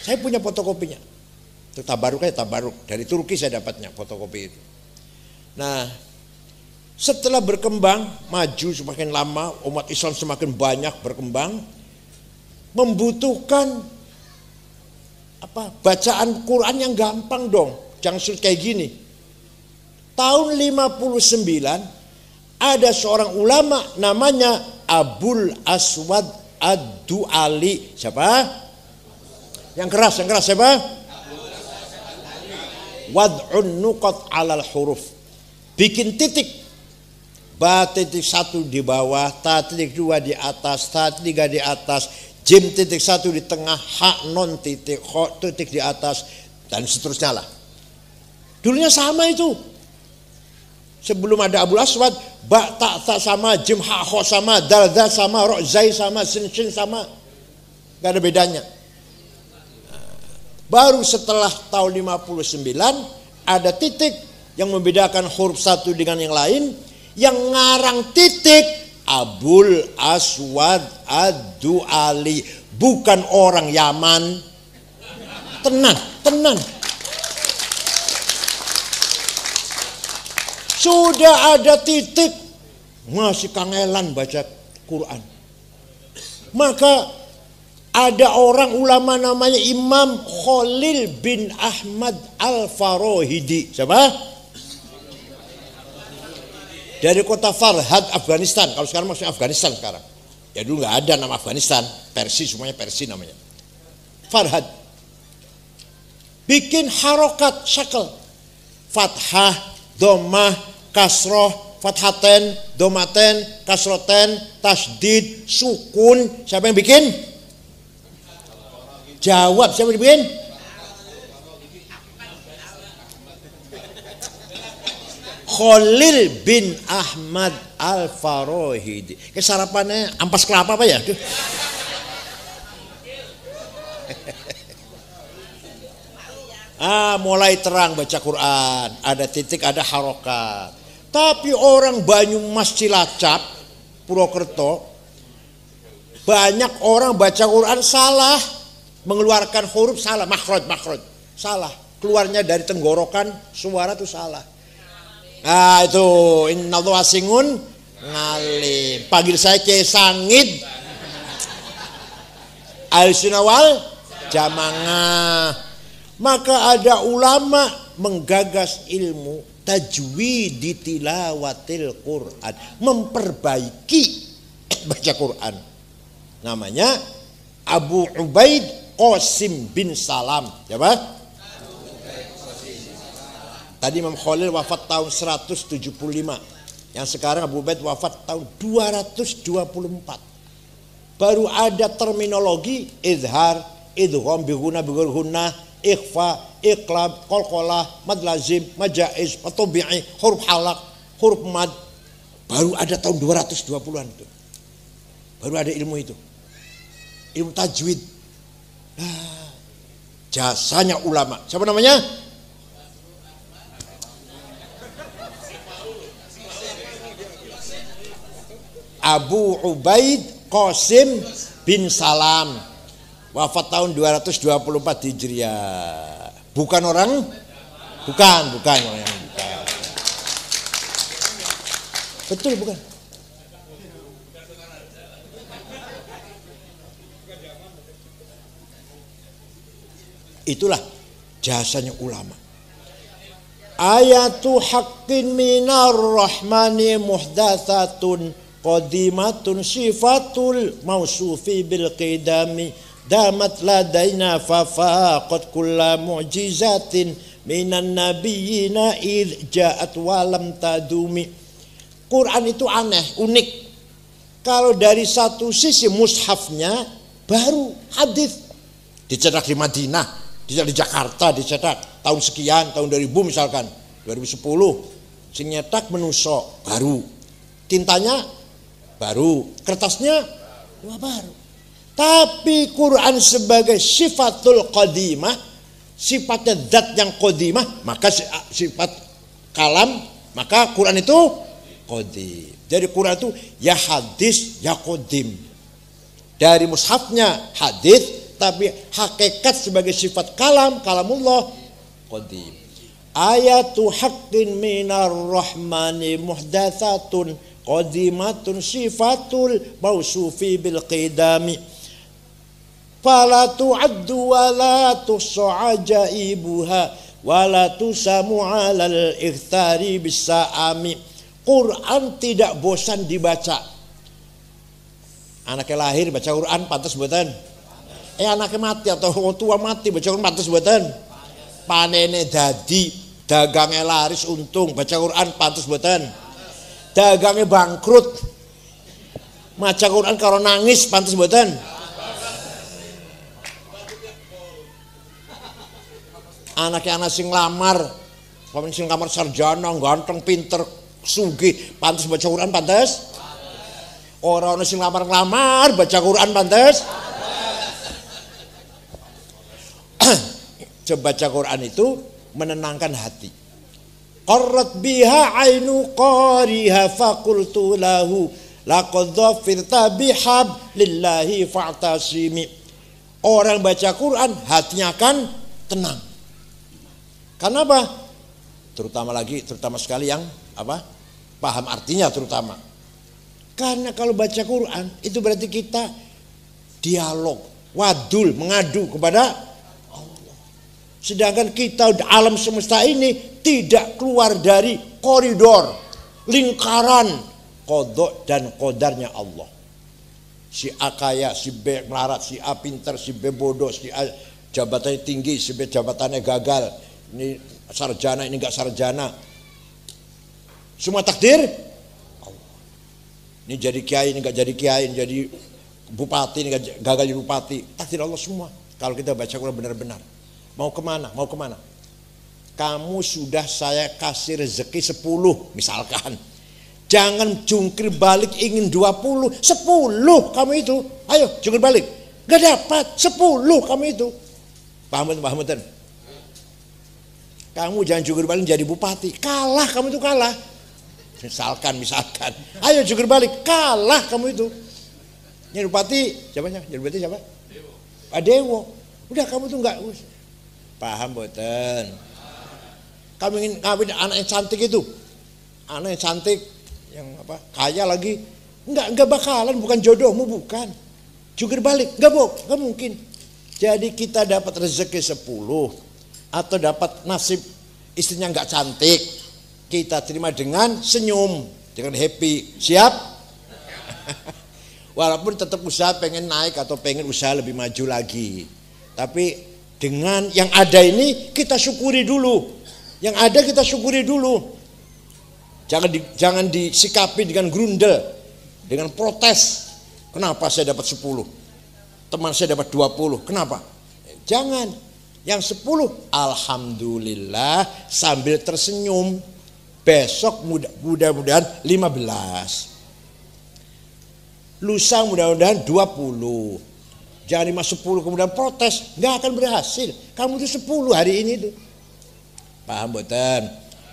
Saya punya fotokopinya. Itu tabaruk. Dari Turki saya dapatnya fotokopi itu. Nah, setelah berkembang, maju semakin lama, umat Islam semakin banyak berkembang, membutuhkan bacaan Quran yang gampang dong, jangan sulit kayak gini. Tahun 59 ada seorang ulama namanya Abul Aswad Ad-Du'ali. Siapa? Yang keras siapa? Wad'un nuqat 'alal huruf. Bikin titik. Ba titik 1 di bawah, ta titik 2 di atas, ta 3 di atas, jim titik 1 di tengah, ha non titik, kho titik di atas, dan seterusnya lah. Dulunya sama itu. Sebelum ada Abul Aswad, ba ta sama, jim ha kho sama, dal dal sama, ro zai sama, sin sin sama. Gak ada bedanya. Baru setelah tahun 59 ada titik yang membedakan huruf satu dengan yang lain. Yang ngarang titik Abul Aswad Ad-Du'ali, bukan orang Yaman. Tenang. Sudah ada titik, masih kangelan baca Quran. Maka ada orang ulama namanya Imam Khalil bin Ahmad Al-Farahidi. Siapa? Dari kota Farhad, Afghanistan. Kalau sekarang maksudnya Afghanistan sekarang. Ya dulu nggak ada nama Afghanistan. Persi, semuanya Persi namanya. Farhad. Bikin harokat syakel. Fathah, domah, kasroh, fathaten, domaten, kasroten, tasdid, sukun. Siapa yang bikin? Jawab, siapa yang bikin? Khalil bin Ahmad Al-Farahidi. Sarapannya ampas kelapa apa ya? Mulai terang baca Quran, ada titik, ada harokat. Tapi orang Banyumas, Cilacap, Purwokerto, banyak orang baca Quran salah, mengeluarkan huruf salah, makhraj salah, keluarnya dari tenggorokan suara itu salah. Itu innallaha wasingun ngalim. Panggil saya Kiai Sangid Ahlussunnah wal Jamaah. Maka ada ulama menggagas ilmu tajwid di tilawatil Quran, memperbaiki baca Quran. Namanya Abu Ubaid Qasim bin Salam. Siapa? Tadi Imam Khalil wafat tahun 175. Yang sekarang Abu Ubaid wafat tahun 224. Baru ada terminologi izhar, idgham bihuna bigurhuna, ikhfa, iqlab, qalqalah, mad lazim, majaiz, tabi'i, huruf halak, huruf mad. Baru ada tahun 220-an itu. Baru ada ilmu itu. Ilmu tajwid. Jasanya ulama. Siapa namanya? Abu Ubaid Qasim bin Salam. Wafat tahun 224 Hijriah. Bukan orang? Bukan orang yang bukan. Betul bukan? Itulah jasanya ulama. Ayatu haqqin minar rahmani muhdatsatun qadimatun sifatul mausufi bil qidami damat ladaina fafaqat kulla mu'jizatin minan nabiyina id ja'at walam tadumi. Quran itu aneh, unik. Kalau dari satu sisi mushafnya baru hadis dicetak di Madinah, dicetak di Jakarta, dicetak tahun sekian, tahun 2000 misalkan, 2010. Sing nyetak menuso baru. Tintanya baru, kertasnya baru. Tapi Quran sebagai sifatul qadimah, sifatnya zat yang qadimah, maka sifat kalam, maka Quran itu qadim. Jadi Quran itu ya hadis ya qadim. Dari mushafnya hadis, tapi hakikat sebagai sifat kalamullah qadim. Ayatu haqqin minar rahmani muhdatsatun qadimatun sifatul mausufi bil qidami fala tu'addu wa la tuhsa ajaibuha wa la tusamu 'alal ikhtari bisa'ami. Quran tidak bosan dibaca. Anaknya lahir baca Quran pantas mboten? Anaknya mati atau tua mati baca Quran pantas mboten? Panene dadi, dagangnya laris untung baca Quran pantas mboten? Dagangnya bangkrut maca Quran karo nangis pantas mboten? Anaknya anak sing lamar, sing kamar sarjana, ganteng, pinter, sugih, pantas baca Quran pantas? Orang sing lamar baca Quran pantas? Coba baca Quran itu menenangkan hati. Qarrat biha ainu qariha faqultu lahu laqad dhafirta bihablillahi fa'tasimi. Orang baca Quran hatinya akan tenang. Karena apa? Terutama sekali yang paham artinya terutama. Karena kalau baca Quran itu berarti kita dialog, wadul, mengadu kepada Allah. Sedangkan kita alam semesta ini tidak keluar dari koridor, lingkaran qada dan qadarnya Allah. Si A kaya, si B melarat, si A pintar, si B bodoh, si A jabatannya tinggi, si B jabatannya gagal. Ini sarjana, ini enggak sarjana. Semua takdir Allah. Ini jadi kiai, ini enggak jadi kiai, ini jadi bupati, ini gagal jadi bupati. Takdir Allah semua. Kalau kita baca Quran benar-benar. Mau kemana? Kamu sudah saya kasih rezeki 10 misalkan. Jangan jungkir balik ingin 20. 10 kamu itu. Ayo jungkir balik. Gak dapat 10 kamu itu. Paham betul? Kamu jangan jungkir balik jadi bupati. Kalah kamu itu, kalah. Misalkan. Ayo jungkir balik, kalah kamu itu. Jadi bupati, siapanya? Jadi bupati siapa? Pak Dewo. Udah kamu tuh enggak. Paham boten? Kamu ingin kawin anak yang cantik itu. Anak yang cantik, yang apa? Kaya lagi. Enggak bakalan, bukan jodohmu, bukan. Jungkir balik, enggak mungkin. Jadi kita dapat rezeki 10 atau dapat nasib istrinya enggak cantik, kita terima dengan senyum, dengan happy. Siap? Walaupun tetap usaha pengen naik atau pengen usaha lebih maju lagi. Tapi dengan yang ada ini kita syukuri dulu. Yang ada kita syukuri dulu. Jangan disikapi dengan grundel, dengan protes. Kenapa saya dapat 10? Teman saya dapat 20. Kenapa? Jangan. Yang 10 alhamdulillah sambil tersenyum. Besok mudah-mudahan 15. Lusa mudah-mudahan 20. Jangan 10 kemudian protes, nggak akan berhasil. Kamu itu 10 hari ini tuh. Paham boten?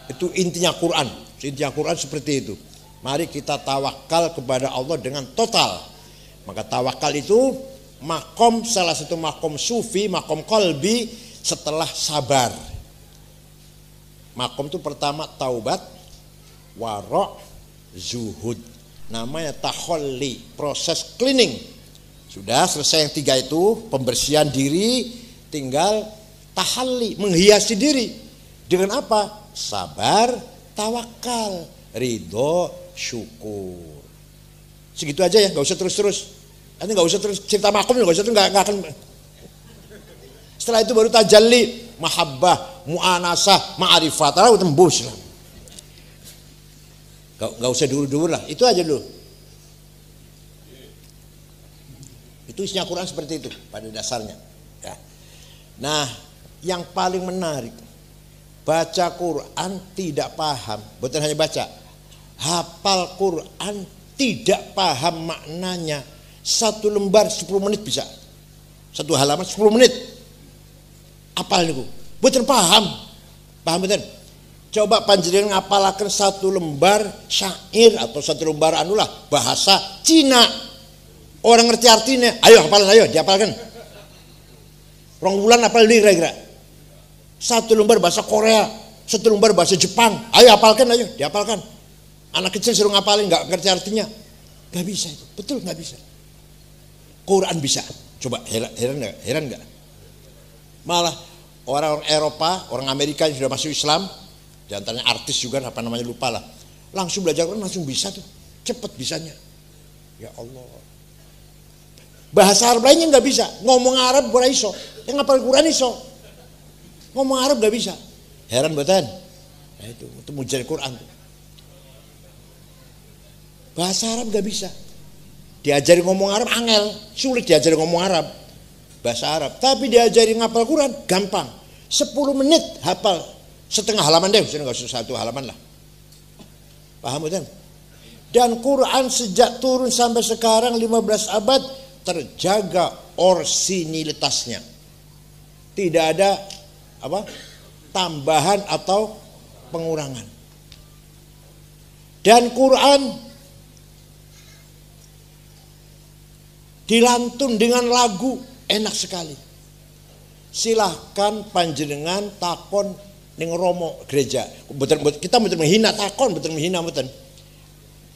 Itu intinya Quran. Intinya Quran seperti itu. Mari kita tawakal kepada Allah dengan total. Maka tawakal itu makom, salah satu makom sufi, makom kolbi setelah sabar. Makom itu pertama taubat, warok, zuhud. Namanya taholli, proses cleaning. Sudah selesai yang 3 itu, pembersihan diri, tinggal tahalli, menghiasi diri. Dengan apa? Sabar, tawakal, ridho, syukur. Segitu aja ya, nggak usah terus-terus. Nanti nggak usah terus cerita makom, nggak usah terus, nggak akan. Setelah itu baru tajalli, mahabbah, mu'anasah, ma'arifat, lalu tembus lah. Nggak usah dulu-dulu lah, itu aja dulu. Itu isinya Quran seperti itu pada dasarnya. Ya. Nah, yang paling menarik, baca Quran tidak paham, bukan hanya baca, hafal Quran tidak paham maknanya. 1 lembar 10 menit bisa, 1 halaman 10 menit. Apal niku, bukan paham, betul? Coba panjenengan ngapalaken 1 lembar syair atau 1 lembar anulah bahasa Cina. Orang ngerti artinya, ayo hafalan, ayo dihafalkan. 2 bulan hafal kira-kira. 1 lembar bahasa Korea, 1 lembar bahasa Jepang, ayo hafalkan, ayo dihafalkan. Anak kecil suruh ngapalin nggak ngerti artinya, nggak bisa itu, betul nggak bisa. Quran bisa, coba heran nggak? Malah orang Eropa, orang Amerika yang sudah masuk Islam, di antaranya artis juga, apa namanya lupa lah, langsung belajar Quran langsung bisa tuh, cepet bisanya. Ya Allah. Bahasa Arab lainnya nggak bisa, ngomong Arab ora iso, yang ngapal Quran iso, ngomong Arab nggak bisa. Heran betul. Nah, itu mujizat Quran tuh. Bahasa Arab nggak bisa, diajari ngomong Arab angel, sulit diajari ngomong Arab, bahasa Arab. Tapi diajari ngapal Quran gampang, 10 menit hafal setengah halaman deh, nggak usah 1 halaman lah. Paham betul? Dan Quran sejak turun sampai sekarang 15 abad terjaga orisinilitasnya, tidak ada apa tambahan atau pengurangan. Dan Quran dilantun dengan lagu enak sekali. Silahkan panjenengan takon ning Romo gereja. Kita betul menghina takon, betul menghina betul.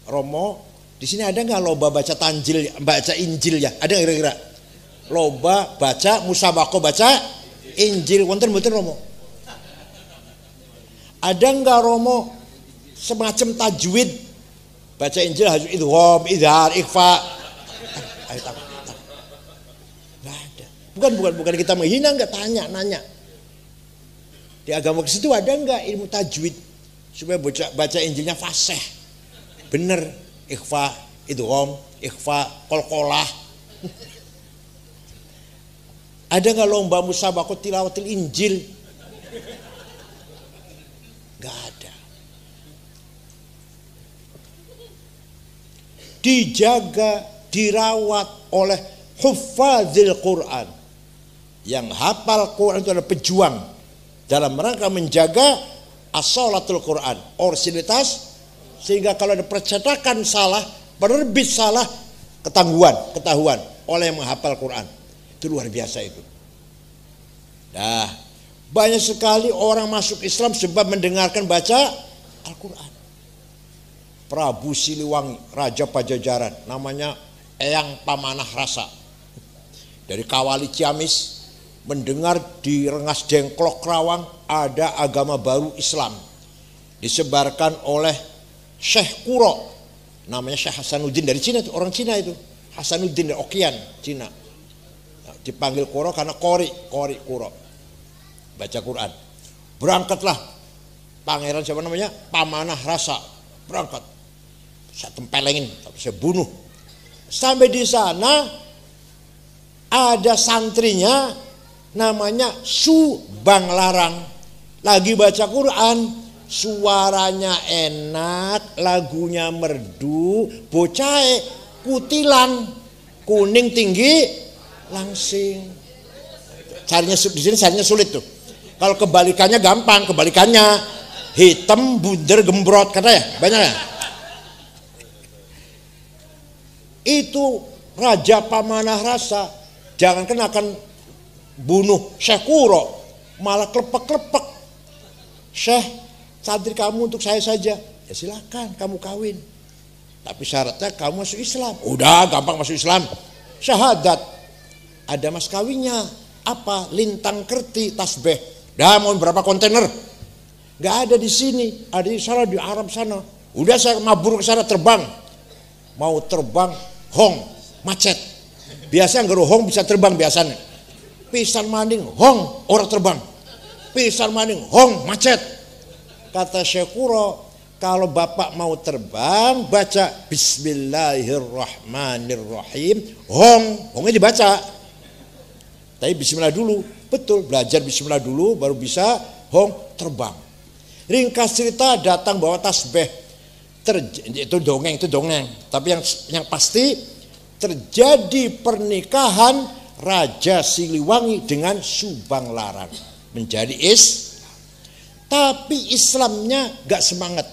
Romo, di sini ada nggak lomba baca Tanjil, baca Injil ya? Ada kira-kira? Lomba baca musabaqah baca Injil, wonten mboten Romo? Ada nggak Romo semacam tajwid baca Injil, hajul idgham, idhar, ikhfa? Ayo tak. Nggak ada. Bukan kita menghina, nggak nanya. Di agama ke situ ada nggak ilmu tajwid supaya baca Injilnya fasih, bener? Ikhfa, idgham, ikhfa, qalqalah. Ada nggak lomba musabaqah tilawatil Injil? Nggak ada. Dijaga, dirawat oleh huffazil Quran. Yang hafal Quran itu adalah pejuang. dalam rangka menjaga as-sholatul Quran, orisinilitas, sehingga kalau ada percetakan salah, penerbit salah, ketahuan oleh yang menghafal Quran. Itu luar biasa itu. Nah, banyak sekali orang masuk Islam sebab mendengarkan baca Al-Quran. Prabu Siliwangi, Raja Pajajaran, namanya Eyang Pamanah Rasa, dari Kawali Ciamis, mendengar di Rengas Dengklok Kerawang ada agama baru Islam disebarkan oleh Syekh Kuro, namanya Syekh Hasanuddin, dari Cina itu, orang Cina itu, Hasanuddin dari Okian, Cina. Nah, dipanggil Kuro karena Kori Kuro, baca Quran. Berangkatlah pangeran siapa namanya, Pamanah Rasa, berangkat. Saya tempelengin, saya bunuh. Sampai di sana ada santrinya namanya Subang Larang, lagi baca Quran, suaranya enak, lagunya merdu, bocah kutilan, kuning tinggi, langsing. Carinya di sini carinya sulit tuh. Kalau kebalikannya gampang, kebalikannya hitam, bunder, gembrot, katanya banyak ya. Itu Raja Pamanah Rasa, jangankan akan bunuh Syekh Kuro, malah klepek-klepek. Syekh, santri kamu untuk saya saja. Ya silakan, kamu kawin. Tapi syaratnya kamu masuk Islam. Udah gampang masuk Islam. Syahadat. Ada mas kawinnya. Apa? Lintang kerti tasbih. Dah mau berapa kontainer? Gak ada di sini. Ada di sana, di Arab sana. Udah saya mabur ke sana, terbang. Mau terbang, hong, macet. Biasa nggak hong bisa terbang biasanya. Pisan maning, hong, orang terbang. Pisan maning, hong, macet. Kata Syekh Kuro, kalau bapak mau terbang, baca Bismillahirrahmanirrahim, hongnya dibaca. Tapi Bismillah dulu, betul, belajar Bismillah dulu, baru bisa hong terbang. Ringkas cerita, datang bawa tasbih. Itu dongeng. Tapi yang pasti terjadi pernikahan Raja Siliwangi dengan Subang Larang, menjadi tapi Islamnya gak semangat.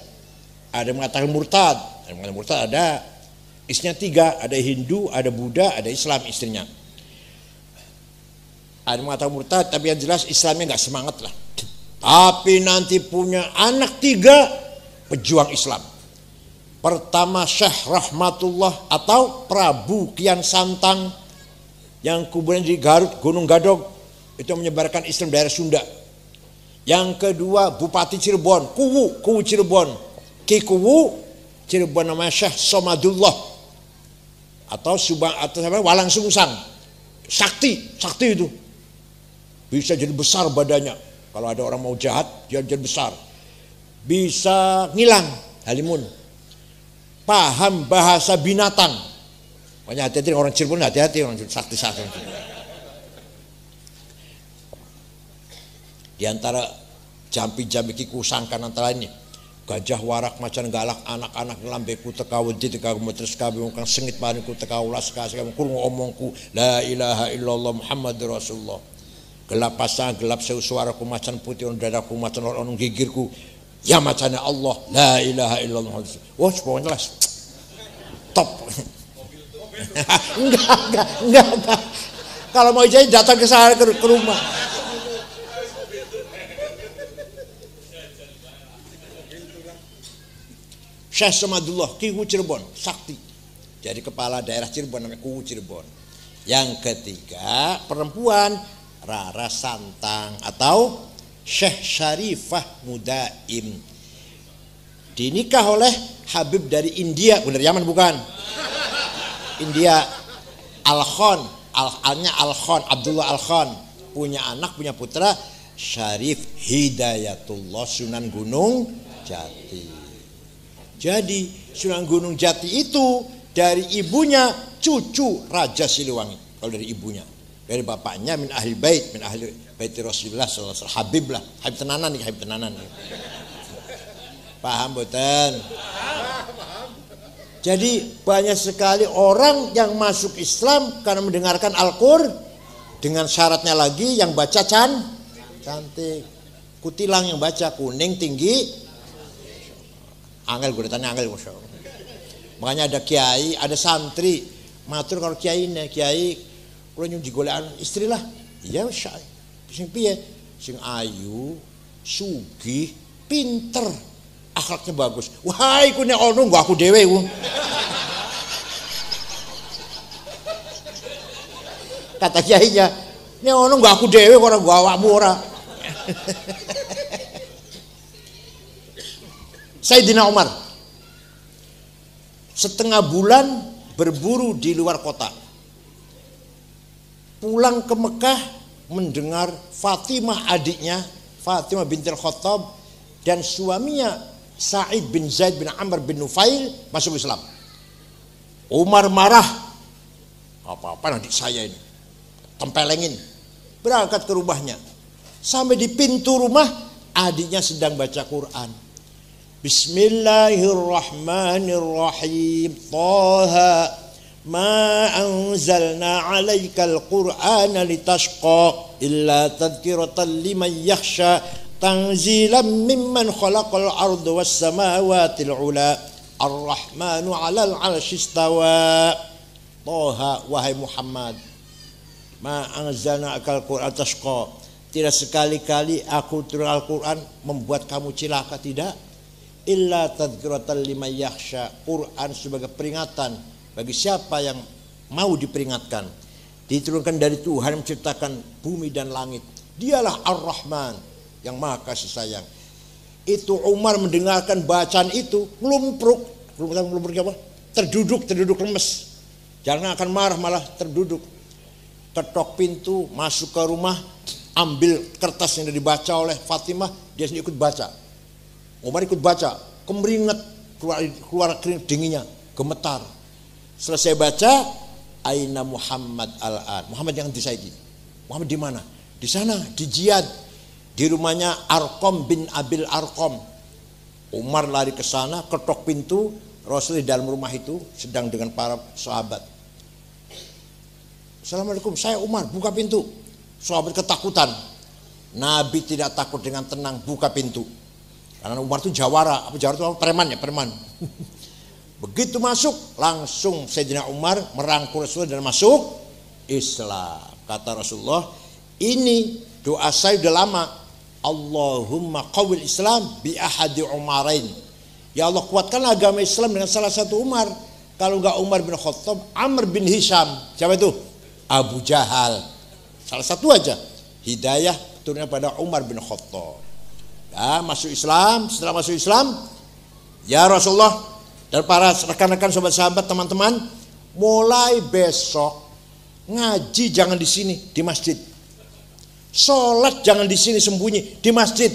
Ada yang mengatakan murtad, ada istrinya 3, ada Hindu, ada Buddha, ada Islam istrinya. Ada yang mengatakan murtad, tapi yang jelas Islamnya gak semangat lah. Tapi nanti punya anak 3 pejuang Islam. Pertama Syekh Rahmatullah atau Prabu Kian Santang, yang kuburan di Garut, Gunung Gadog, itu menyebarkan Islam daerah Sunda. Yang kedua Bupati Cirebon, Kuwu Cirebon, Ki Kuwu Cirebon, namanya Syekh Somadullah atau Walang Sungsang. Sakti itu bisa jadi besar badannya. Kalau ada orang mau jahat, dia jadi besar. Bisa ngilang, Halimun. Paham bahasa binatang. Makanya hati-hati orang Cirebon, hati-hati orang sakti. Di antara jampi-jampi kiku sangkan antara ini gajah warak macan galak anak-anak lambeku tekawu di tekawu metres kabi ngkang sengit paniku tekawu laskas kamu kurung omongku la ilaha illallah Muhammadur Rasulullah. Gelap pasang gelap seu suaraku macan putih on dadaku macan on gigirku ya macannya Allah la ilaha illallah. Wah pokoknya jelas top. enggak. Kalau mau jadi datang ke sana ke rumah. Syekh Somadullah, Kuwu Cirebon, sakti. Jadi kepala daerah Cirebon namanya Kuwu Cirebon. Yang ketiga perempuan Rara Santang atau Syekh Syarifah Mudaim. Dinikah oleh Habib dari India, benar Yaman bukan? India, Al-Khan, Abdullah Al-Khan, punya anak, punya putra Syarif Hidayatullah Sunan Gunung Jati. Jadi Sunan Gunung Jati itu dari ibunya cucu Raja Siliwangi. Kalau dari ibunya, dari bapaknya min ahli bait Rasulullah sallallahu alaihi wasallam. Habib lah, Habib tenanan nih. Paham boten? Jadi banyak sekali orang yang masuk Islam karena mendengarkan Al-Qur'an, dengan syaratnya lagi yang baca cantik. Kutilang yang baca, kuning tinggi. Angel gue tanya angel, Masya Allah. Makanya ada kiai, ada santri matur kalau kiai nih, kiai kalau nyuji golean istri lah. Iya Masya Allah. Sing piye? Sing ayu, sugih, pinter, akhlaknya bagus. Wah, iku nek ono nggo aku dhewe iku. Kata kiainya, nek ono nggo aku dhewe ora nggo awakmu ora. Sayyidina Umar setengah bulan berburu di luar kota. Pulang ke Mekah mendengar Fatimah adiknya, Fatimah bintil Khattab dan suaminya Sa'id bin Zaid bin Amr bin Nufail masuk Islam. Umar marah. Apa-apa adik saya ini. Tempelengin. Berangkat ke rumahnya. Sampai di pintu rumah adiknya sedang baca Quran. Bismillahirrahmanirrahim. Taha ma anzalna 'alaikal Qur'ana litashqa illa tadhkiratan liman yakhsha tanzilan mimman khalaqal arda was samawati al-'ula ar-rahmanu 'alal 'arsy istawa. Taha, wahai Muhammad, ma anzalna 'alaikal Qur'ana tashqa, tidak sekali-kali aku turun Al-Quran membuat kamu cilaka, tidak. Illa tadhkiratan liman yakhsha, Quran sebagai peringatan bagi siapa yang mau diperingatkan. Diturunkan dari Tuhan yang menciptakan bumi dan langit. Dialah Ar-Rahman yang maha kasih sayang. Itu Umar mendengarkan bacaan itu ngelumpruk apa? Terduduk lemes. Jangan akan marah, malah terduduk. Ketok pintu, masuk ke rumah, ambil kertas yang dibaca oleh Fatimah, dia sendiri ikut baca. Umar ikut baca, kemeringat, keluar keringat dinginnya, gemetar. Selesai baca, aina Muhammad al-an. Muhammad yang disaiki. Muhammad di mana? Di sana, di Jihad, di rumahnya Arqam bin Abil Arqam. Umar lari ke sana, ketok pintu, Rasul di dalam rumah itu sedang dengan para sahabat. Assalamualaikum, saya Umar, buka pintu. Sahabat ketakutan. Nabi tidak takut, dengan tenang buka pintu. Karena Umar itu jawara, jawara itu preman ya, preman. Begitu masuk, langsung Sayyidina Umar merangkul Rasulullah dan masuk Islam. Kata Rasulullah, ini doa saya udah lama. Allahumma qawwil Islam bi ahadi Umarain. Ya Allah, kuatkanlah agama Islam dengan salah satu Umar. Kalau enggak Umar bin Khattab, Amr bin Hisham. Siapa itu? Abu Jahal. Salah satu aja. Hidayah turunnya pada Umar bin Khattab. Ya, masuk Islam. Setelah masuk Islam, ya Rasulullah dan para rekan-rekan, sahabat-sahabat, teman-teman, mulai besok ngaji jangan di sini, di masjid. Sholat jangan di sini sembunyi, di masjid.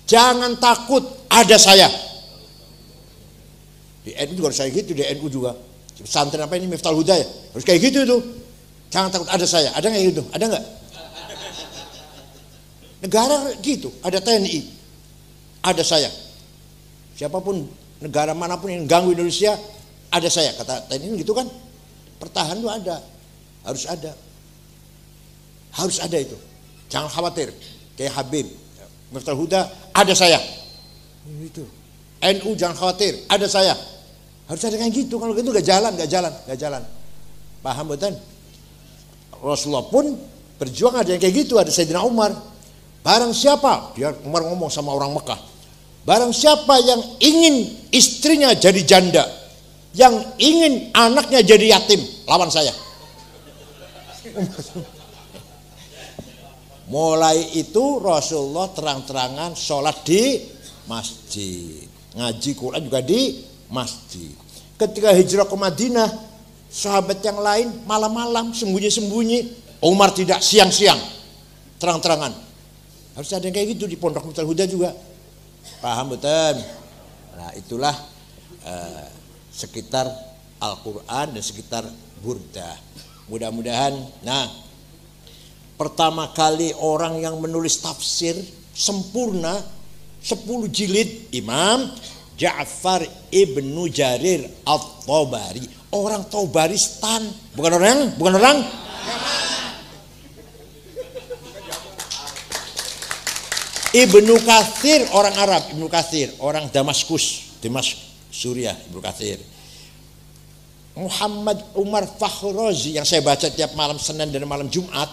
Jangan takut, ada saya. Di NU juga harus kayak gitu, di NU juga. Pesantren apa ini, Miftahul Huda ya? Harus kayak gitu itu. Jangan takut, ada saya. Ada nggak gitu? Ada nggak? Negara gitu, ada TNI. Ada saya. Siapapun, negara manapun yang ganggu Indonesia, ada saya. Kata TNI gitu kan. Pertahanan itu ada. Harus ada. Harus ada itu. Jangan khawatir. Kayak Habib, Miftahul Huda, ada saya. Itu. NU jangan khawatir, ada saya. Harus ada kayak gitu. Kalau gitu gak jalan. Paham betul? Rasulullah pun berjuang, ada yang kayak gitu. Ada Sayyidina Umar. Barang siapa, dia Umar ngomong sama orang Mekah. Barang siapa yang ingin istrinya jadi janda, yang ingin anaknya jadi yatim, lawan saya. Mulai itu Rasulullah terang-terangan sholat di masjid, ngaji Quran juga di masjid. Ketika hijrah ke Madinah, sahabat yang lain malam-malam sembunyi-sembunyi. Umar tidak, siang-siang, terang-terangan. Harus ada yang kayak gitu di Pondok Miftahul Huda juga. Paham betul? Nah, itulah sekitar Al-Quran dan sekitar Burdah. Mudah-mudahan, nah, pertama kali orang yang menulis tafsir sempurna 10 jilid, Imam Ja'far ibnu Jarir At-Tabari. Orang Tabaristan, bukan orang Ibnu Katsir orang Arab, Ibnu Katsir orang Damaskus, Suriah, Ibnu Katsir. Muhammad Umar Fakhrozi yang saya baca tiap malam Senin dan malam Jumat,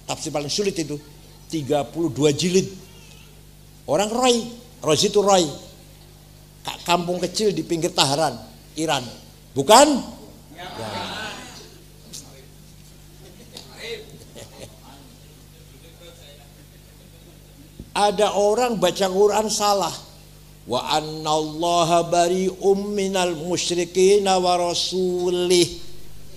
tafsir paling sulit itu 32 jilid. Orang Rozi itu Roy, kampung kecil di pinggir Tehran, Iran, bukan? Ya. Ada orang baca Quran salah. Wa annallaha bari'um minal musyrikin wa rasulih.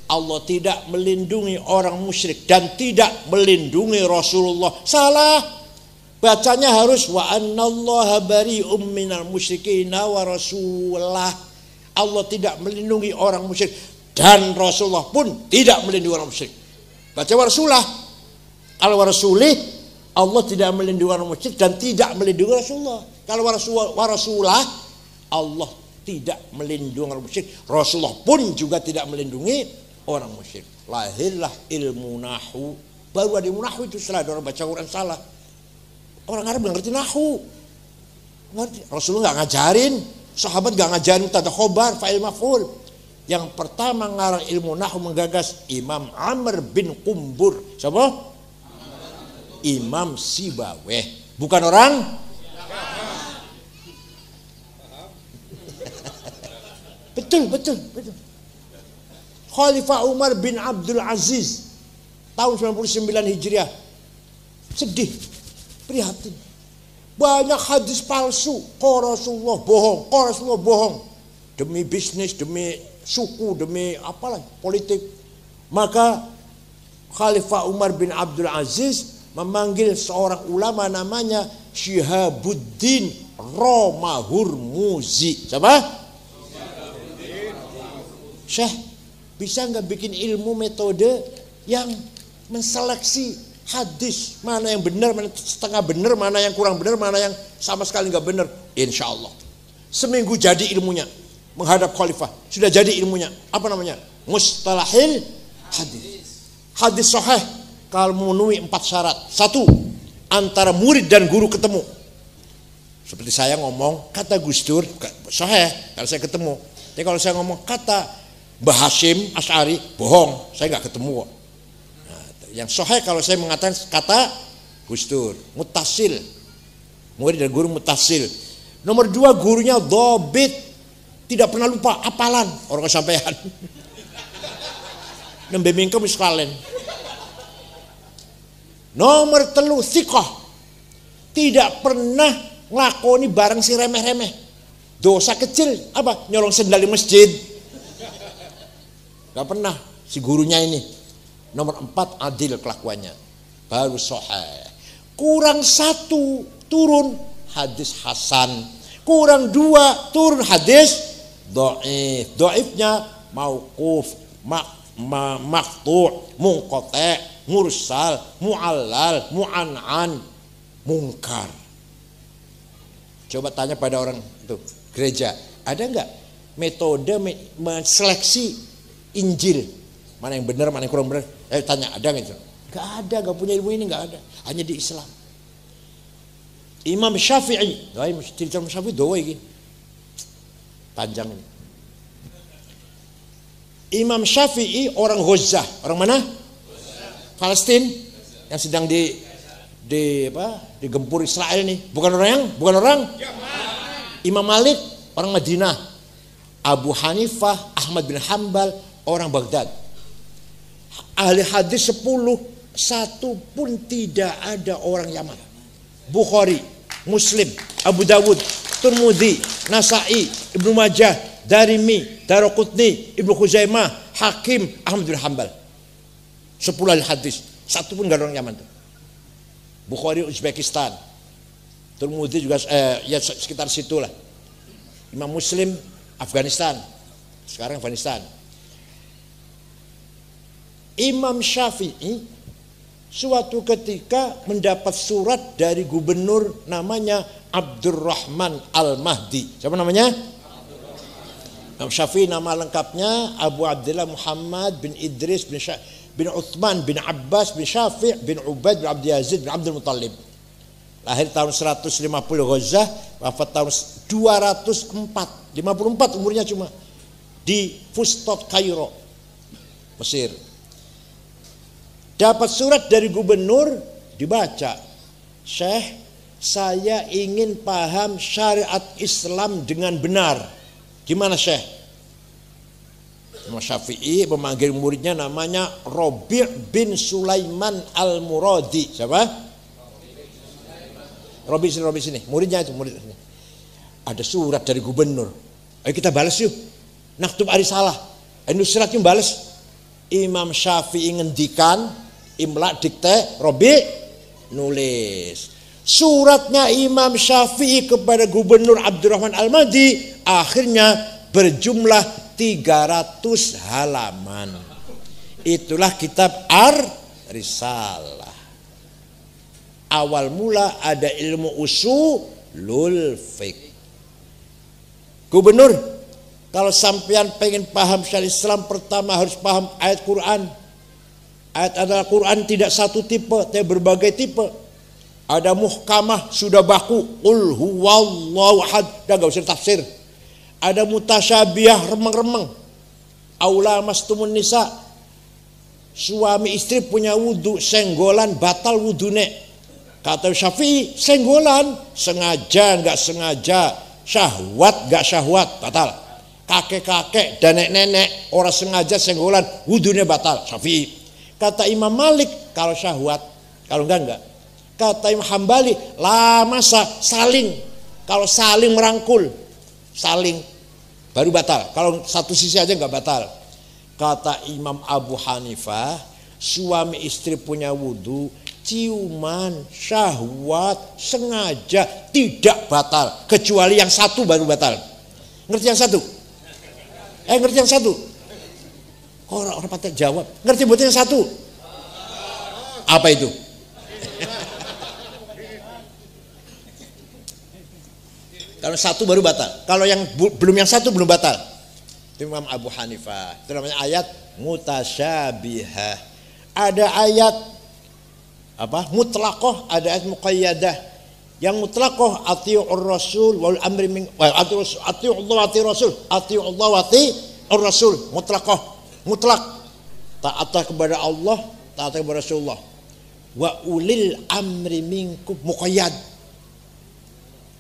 Allah tidak melindungi orang musyrik dan tidak melindungi Rasulullah. Salah. Bacanya harus wa annallaha bari'um minal musyrikin wa rasulah. Allah tidak melindungi orang musyrik dan Rasulullah pun tidak melindungi orang musyrik. Baca wa rasulah. Al wa rasulih, Allah tidak melindungi orang musyrik dan tidak melindungi Rasulullah. Kalau Rasulullah, Allah tidak melindungi orang musyrik. Rasulullah pun juga tidak melindungi orang musyrik. Lahirlah ilmu nahu. Baru ada ilmu nahu itu setelah orang baca Quran salah. Orang Arab nggak ngerti nahu. Ngerti. Rasulullah nggak ngajarin. Sahabat nggak ngajarin tanda khobar, fa'il maf'ul. Yang pertama ngarang ilmu nahu menggagas Imam Amr bin Qumbur. Siapa? Imam Sibaweh. Bukan orang? Betul. Khalifah Umar bin Abdul Aziz tahun 99 Hijriah. Sedih, prihatin. Banyak hadis palsu. Rasulullah bohong. Demi bisnis, demi suku, demi apalah, politik. Maka Khalifah Umar bin Abdul Aziz memanggil seorang ulama namanya Syihabuddin Romahurmuzi. Siapa? Syekh, bisa nggak bikin ilmu metode yang menseleksi hadis, mana yang benar, mana setengah benar, mana yang kurang benar, mana yang sama sekali nggak benar? Insya Allah. Seminggu jadi ilmunya, menghadap khalifah sudah jadi ilmunya. Apa namanya? Mustalahil hadis. Hadis sahih kalau memenuhi 4 syarat. 1, antara murid dan guru ketemu. Seperti saya ngomong kata Gus Dur sahih kalau saya ketemu. Tapi kalau saya ngomong kata Mbah Hashim Asy'ari, bohong, saya nggak ketemu kok. Nah, yang sahih kalau saya mengatakan kata Gus Dur, mutasil, murid dan guru mutasil. Nomor 2, gurunya dhabit, tidak pernah lupa, apalan orang kesampaian. Nembe mingkem sekalian. Nomor 3, thiqah, tidak pernah nglakoni barang si remeh-remeh. Dosa kecil apa? Nyolong sendal di masjid. Gak pernah si gurunya ini. Nomor 4, adil kelakuannya, baru sahih. Kurang 1 turun hadis hasan, kurang 2 turun hadis dhaif. Dhaifnya mauquf, maqtu', munqati', mursal, mu'allal, mu'an'an, mungkar. Coba tanya pada orang itu gereja, ada nggak metode menseleksi Injil, mana yang benar, mana yang kurang benar? Tanya, ada nggak itu? Nggak ada, nggak punya ilmu ini, nggak ada. Hanya di Islam. Imam Syafi'i, cerita Imam Syafi'i doa ini panjang ini. Imam Syafi'i orang Gaza, orang mana? Palestina yang sedang digempur Israel nih. Bukan orang. Imam Malik orang Madinah. Abu Hanifah, Ahmad bin Hanbal orang Baghdad. Ahli hadis 10, 1 pun tidak ada orang Yaman. Bukhari, Muslim, Abu Dawud, Tirmidzi, Nasa'i, Ibnu Majah, Darimi, Daraqutni, Ibnu Khuzaimah, Hakim, Ahmad bin Hanbal. 10 ahli hadis, 1 pun gak ada orang Yaman tuh. Bukhari Uzbekistan, Tirmidzi juga ya sekitar situlah. Imam Muslim Afghanistan, sekarang Afghanistan. Imam Syafi'i suatu ketika mendapat surat dari gubernur namanya Abdurrahman Al-Mahdi. Siapa namanya? Imam Syafi'i nama lengkapnya Abu Abdullah Muhammad bin Idris bin Uthman bin Abbas bin Syafi' bin Ubaid bin Abdul Yazid bin Abdul Muttalib. Lahir tahun 150 Ghazah, wafat tahun 204, 54 umurnya cuma, di Fustot, Kairo, Mesir. Dapat surat dari gubernur, dibaca, Syekh, saya ingin paham syariat Islam dengan benar. Gimana Syekh? Imam Syafi'i memanggil muridnya namanya Robi' bin Sulaiman Al-Muradi. Siapa? Robi sini, muridnya itu, murid sini. Ada surat dari gubernur. Ayo kita balas yuk. Naktub arisalah. Nusrat yang balas. Imam Syafi'i ngendikan, imla dikte, Robi nulis. Suratnya Imam Syafi'i kepada gubernur Abdurrahman Al-Mahdi akhirnya berjumlah 300 halaman. Itulah kitab Ar-Risalah. Awal mula ada ilmu usulul fiqh. Gubernur, kalau sampean pengen paham syariat Islam, pertama harus paham ayat Quran. Ayat adalah Quran tidak satu tipe, tapi berbagai tipe. Ada muhkamah, sudah baku, qul huwallahu ahad, dah gak usah tafsir. Ada mutasyabiah, remeng-remeng. Aula mastumun nisa, suami istri punya wudu, senggolan batal wudune. Kata Syafi'i, senggolan sengaja nggak sengaja, syahwat nggak syahwat, batal. Kakek-kakek dan nenek-nenek orang sengaja senggolan, wudunya batal. Syafi'i. Kata Imam Malik, kalau syahwat, kalau enggak. Kata Imam Hambali, la masa, saling. Kalau saling merangkul, saling baru batal. Kalau satu sisi aja nggak batal. Kata Imam Abu Hanifah, suami istri punya wudu, ciuman, syahwat, sengaja tidak batal, kecuali yang satu baru batal. Ngerti yang satu? Ngerti yang satu? Orang patah jawab. Ngerti buat yang satu? Apa itu? Kalau satu baru batal. Kalau yang belum yang satu belum batal. Itu Imam Abu Hanifah. Itu namanya ayat mutasyabihah. Ada ayat apa? Mutlaqah, ada ayat muqayyadah. Yang mutlaqah atii'ur rasul wal amri min atii'ullah wa atii'ur rasul, atii'ullah wa atii'ur rasul, mutlaqah, mutlak. Taat kepada Allah, taat kepada Rasulullah. Wa ulil amri minkum, muqayyad.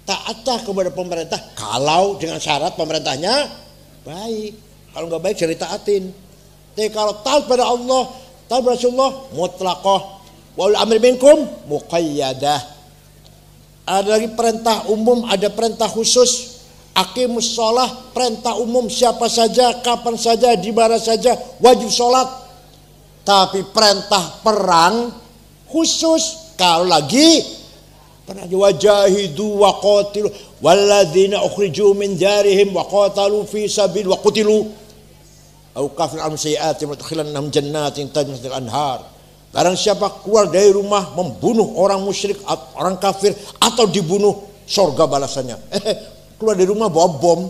Taatlah kepada pemerintah kalau dengan syarat pemerintahnya baik. Kalau nggak baik jangan ditaatin. Tapi kalau taat pada Allah, taat pada Rasulullah, mutlaqah. Wal amri minkum muqayyadah. Ada lagi perintah umum, ada perintah khusus. Aqimus shalah, perintah umum siapa saja, kapan saja, di mana saja wajib sholat. Tapi perintah perang khusus kalau lagi pernah wajahidu wa qatilu walladzina ukhriju min darihim wa qatalu fi sabil wa qutilu au kafir am sayiatin wa takhlannahum jannatin tajri min anhar. Barang siapa keluar dari rumah membunuh orang musyrik, orang kafir, atau dibunuh, surga balasannya. Keluar dari rumah bawa bom,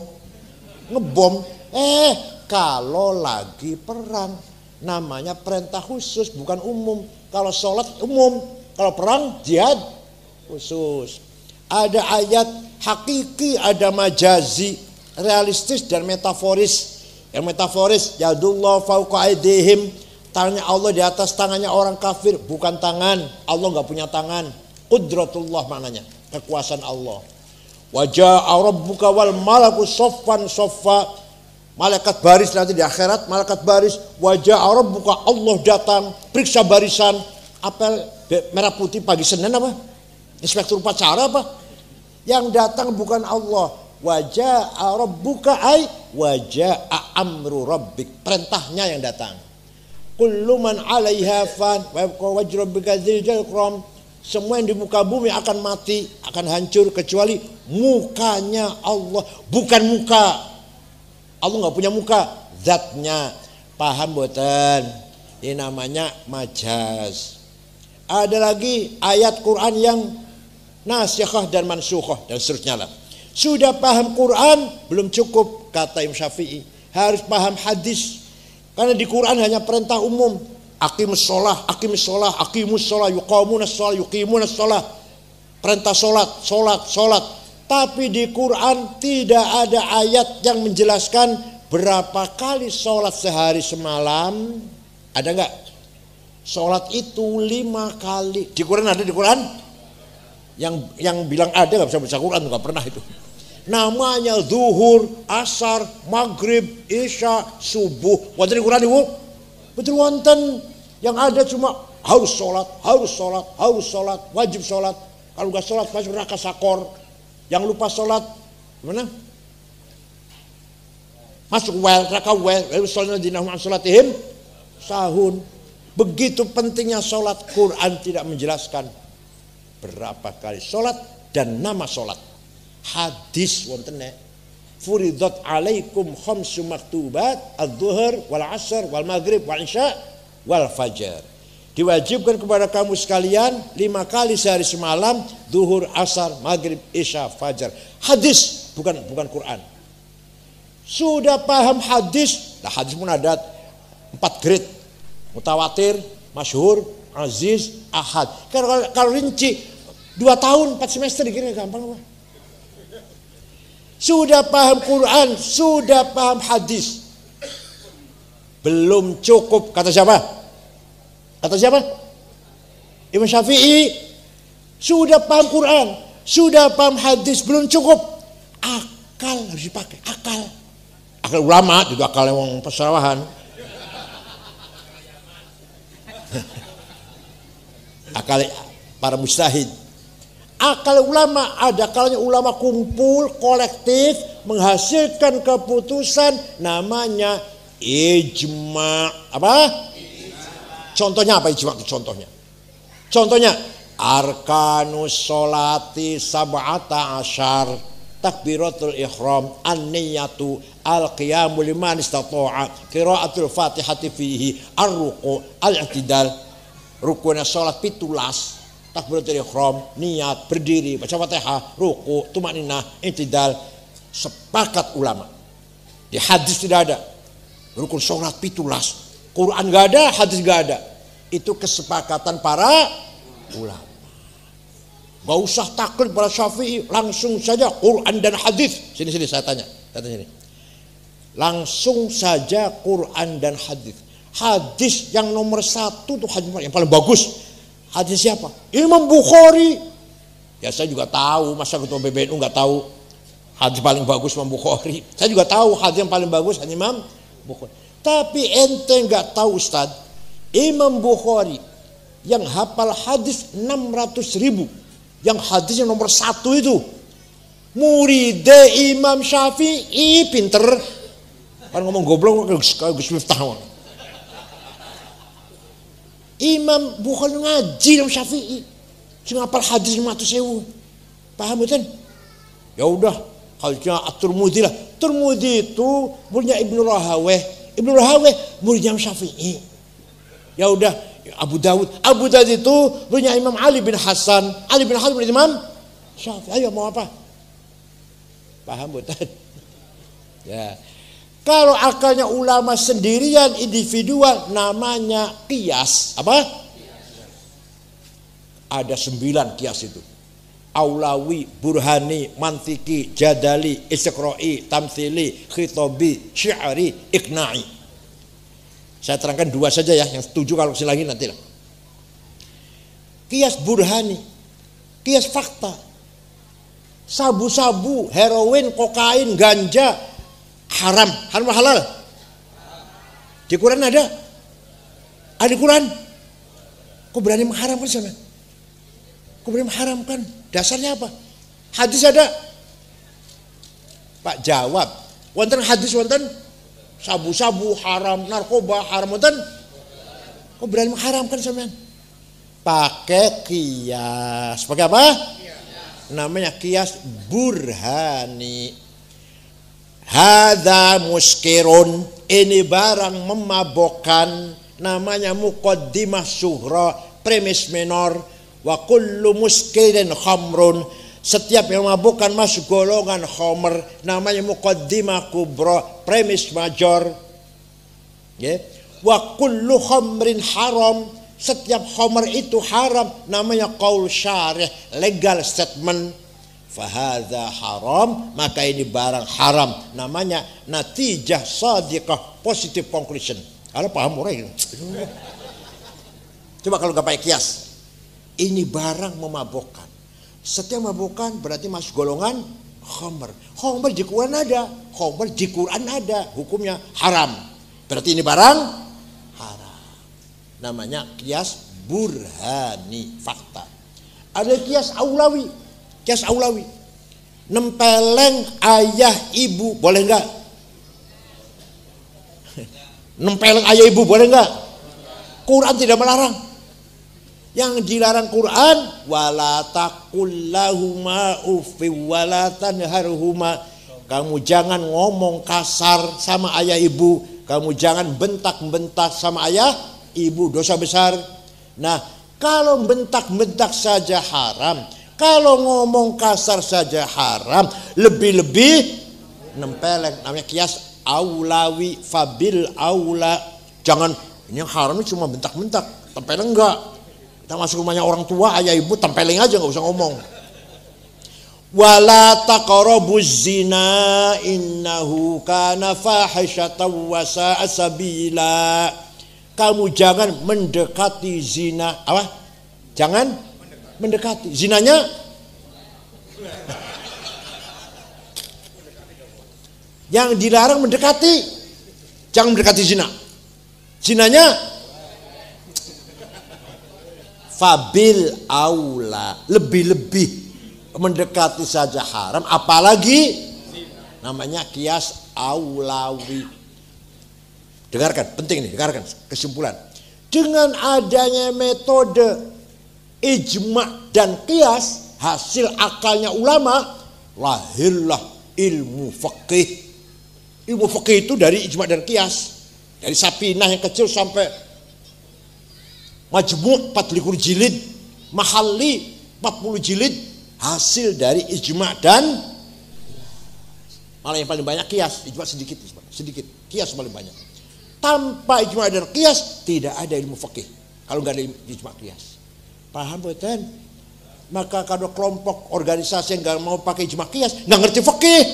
ngebom. Kalau lagi perang, namanya perintah khusus, bukan umum. Kalau sholat umum, kalau perang jihad khusus. Ada ayat hakiki, ada majazi, realistis dan metaforis. Yang metaforis, yadullah fauqa aydihim, tangannya Allah di atas tangannya orang kafir, bukan tangan. Allah nggak punya tangan. Qudratullah maknanya, kekuasaan Allah. Waja'a rabbuka wal malaku soffan soffa, malaikat baris nanti di akhirat, malaikat baris. Waja'a rabbuka, Allah datang, periksa barisan. Apel merah putih pagi Senin apa? Inspektur upacara apa? Yang datang bukan Allah. Waja'a rabbuka ay waja'a amru rabbik, perintahnya yang datang. Kullu man 'alaiha fan wa yabqa wajhu rabbika dzil jalali wal ikram. Semua yang di muka bumi akan mati, akan hancur kecuali mukanya Allah, bukan muka. Allah nggak punya muka, zatnya. Paham boten? Ini namanya majaz. Ada lagi ayat Quran yang nasikhah dan mansukhah dan seterusnya lah. Sudah paham Quran belum cukup, kata Imam Syafi'i, harus paham hadis. Karena di Quran hanya perintah umum. Aqimus sholah, aqimus sholah, aqimus sholah, yuqamunas sholah, yuqimunas sholah. Perintah sholat, sholat, sholat. Tapi di Quran tidak ada ayat yang menjelaskan berapa kali sholat sehari semalam. Ada nggak? Sholat itu 5 kali. Di Quran ada di Quran? Yang bilang ada nggak bisa baca Quran, nggak pernah itu. Namanya zuhur, asar, maghrib, isya, subuh. Wonten di Quran ibu? Betul wonten. Yang ada cuma harus sholat, harus sholat, harus sholat, wajib sholat. Kalau nggak sholat masuk neraka sakor. Yang lupa sholat gimana? Masuk wel, neraka wel. Sholatihim sahun. Begitu pentingnya sholat. Quran tidak menjelaskan berapa kali sholat dan nama sholat. Hadis wonten furidat alaikum khamsu maktubat adz-dzuhur wal 'asr wal maghrib wal isya wal fajar. Diwajibkan kepada kamu sekalian 5 kali sehari semalam, zuhur, asar, maghrib, isya, fajar. Hadis, bukan Quran. Sudah paham hadis? Nah, hadis pun ada 4 grade. Mutawatir, masyhur, aziz, ahad. Kalau rinci 2 tahun 4 semester dikira gampang apa? Sudah paham Quran, sudah paham hadis. Belum cukup, kata siapa? Kata siapa? Imam Syafi'i. Sudah paham Quran, sudah paham hadis, belum cukup. Akal harus dipakai, akal. Akal ulama juga akal yang persawahan. Akal para mujtahid. Akal ulama ada kalanya ulama kumpul kolektif menghasilkan keputusan namanya ijma. Apa? Contohnya apa ijma? Contohnya arkanus sholati sab'ata asyar, takbiratul ihram, an-niyatu, al-qiyamu liman istata'a, qiraatul fatihati fihi, ar-ruku, al-i'tidal. Rukunnya sholat 17, takbiratul ihram, niat, berdiri, baca fatihah, ruku, tumaninah, i'tidal. Sepakat ulama. Di hadis tidak ada rukun sholat 17. Quran gak ada, hadis gak ada. Itu kesepakatan para ulama. Gak usah taklid para Syafi'i, langsung saja Quran dan hadis. Sini saya tanya sini. Langsung saja Quran dan hadis. Hadis yang nomor 1 tuh hadis yang paling bagus. Hadis siapa? Imam Bukhari. Ya saya juga tahu, masa ketua PBNU nggak tahu hadis paling bagus Imam Bukhari. Saya juga tahu hadis yang paling bagus Imam Bukhari. Tapi ente nggak tahu Ustaz, Imam Bukhari yang hafal hadis 600.000, yang hadis yang nomor 1 itu muridnya Imam Syafi'i, pinter. Kan ngomong goblok Gus Miftah. Imam Bukhari ngaji Imam Syafi'i, sing hafal hadis 500.000. Paham betul? Ya udah, kalau At-Tirmidzi lah. Tirmidzi itu punya Ibnu Rahawayh. Ibnu Rahawayh muridnya Imam Syafi'i. Ya udah, Abu Dawud itu punya Imam Ali bin Hasan. Ali bin Hasan murid Imam Syafi'i. Ayo mau apa? Paham betul? Ya. Kalau akalnya ulama sendirian, individual, namanya qiyas. Apa? Ada 9 qiyas itu. Aulawi, burhani, mantiki, jadali, istiqra'i, tamthili, khitabi, syi'ari, iqna'i. Saya terangkan 2 saja ya, yang 7 kalau lagi nanti lah. Qiyas burhani, qiyas fakta. Sabu-sabu, heroin, kokain, ganja, haram halal. Di Quran ada? Ada di Quran? Kok berani mengharamkan sama? Kok berani mengharamkan? Dasarnya apa? Hadis ada? Pak jawab. Wonten hadis wonten? Sabu-sabu haram, narkoba haram wonten? Kok berani mengharamkan sampean? Pakai qiyas. Pakai apa? Namanya qiyas burhani. Hadza muskirun, ini barang memabokkan, namanya muqaddimah sughra, premis minor. Wa kullu muskirin khamrun, setiap yang memabukkan masuk golongan khamr, namanya muqaddimah kubra, premis major. Ya. Wa kullu khamrin haram, setiap khamar itu haram, namanya qaul syarih, legal statement. Fahadha haram, maka ini barang haram, namanya natijah sadiqah, positive conclusion. Ada paham orang ini? Coba kalau nggak pakai kias, ini barang memabukkan. Setiap memabukkan berarti masuk golongan khamar. Khamar di Quran ada, khamar di Quran ada, hukumnya haram. Berarti ini barang haram. Namanya kias burhani, fakta. Ada kias aulawi. Kias aulawi. Nempeleng ayah ibu boleh enggak? Nempeleng ayah ibu boleh enggak? Quran tidak melarang. Yang dilarang Quran, wala taqul lahuma uffi wala tanharhuma. Kamu jangan ngomong kasar sama ayah ibu, kamu jangan bentak-bentak sama ayah ibu, dosa besar. Nah, kalau bentak-bentak saja haram, kalau ngomong kasar saja haram, lebih-lebih nempeleng, namanya kias aulawi, fabil aula. Jangan, ini yang haram cuma bentak-bentak, tempeleng enggak. Kita masuk rumahnya orang tua, ayah ibu, tempeleng aja, nggak usah ngomong. Wala taqrabuz zina innahu kana fahisyatan wa sa'a sabila. Kamu jangan mendekati zina. Apa? Jangan mendekati. Zinanya yang dilarang mendekati. Jangan mendekati zina. Zinanya fabil aula, lebih-lebih mendekati saja haram, apalagi namanya kias aulawi. Dengarkan, penting nih, dengarkan kesimpulan. Dengan adanya metode ijma dan kias, hasil akalnya ulama, lahirlah ilmu fikih. Ilmu fikih itu dari ijma dan kias, dari Sapinah yang kecil sampai Majmu' 44 jilid, Mahalli 40 jilid, hasil dari ijma' dan malah yang paling banyak kias. Ijma' sedikit, kias paling banyak. Tanpa ijma' dan kias tidak ada ilmu fikih. Kalau nggak ada ijma' kias, paham betul? Maka kalau kelompok organisasi yang nggak mau pakai ijma' kias, nggak ngerti fikih.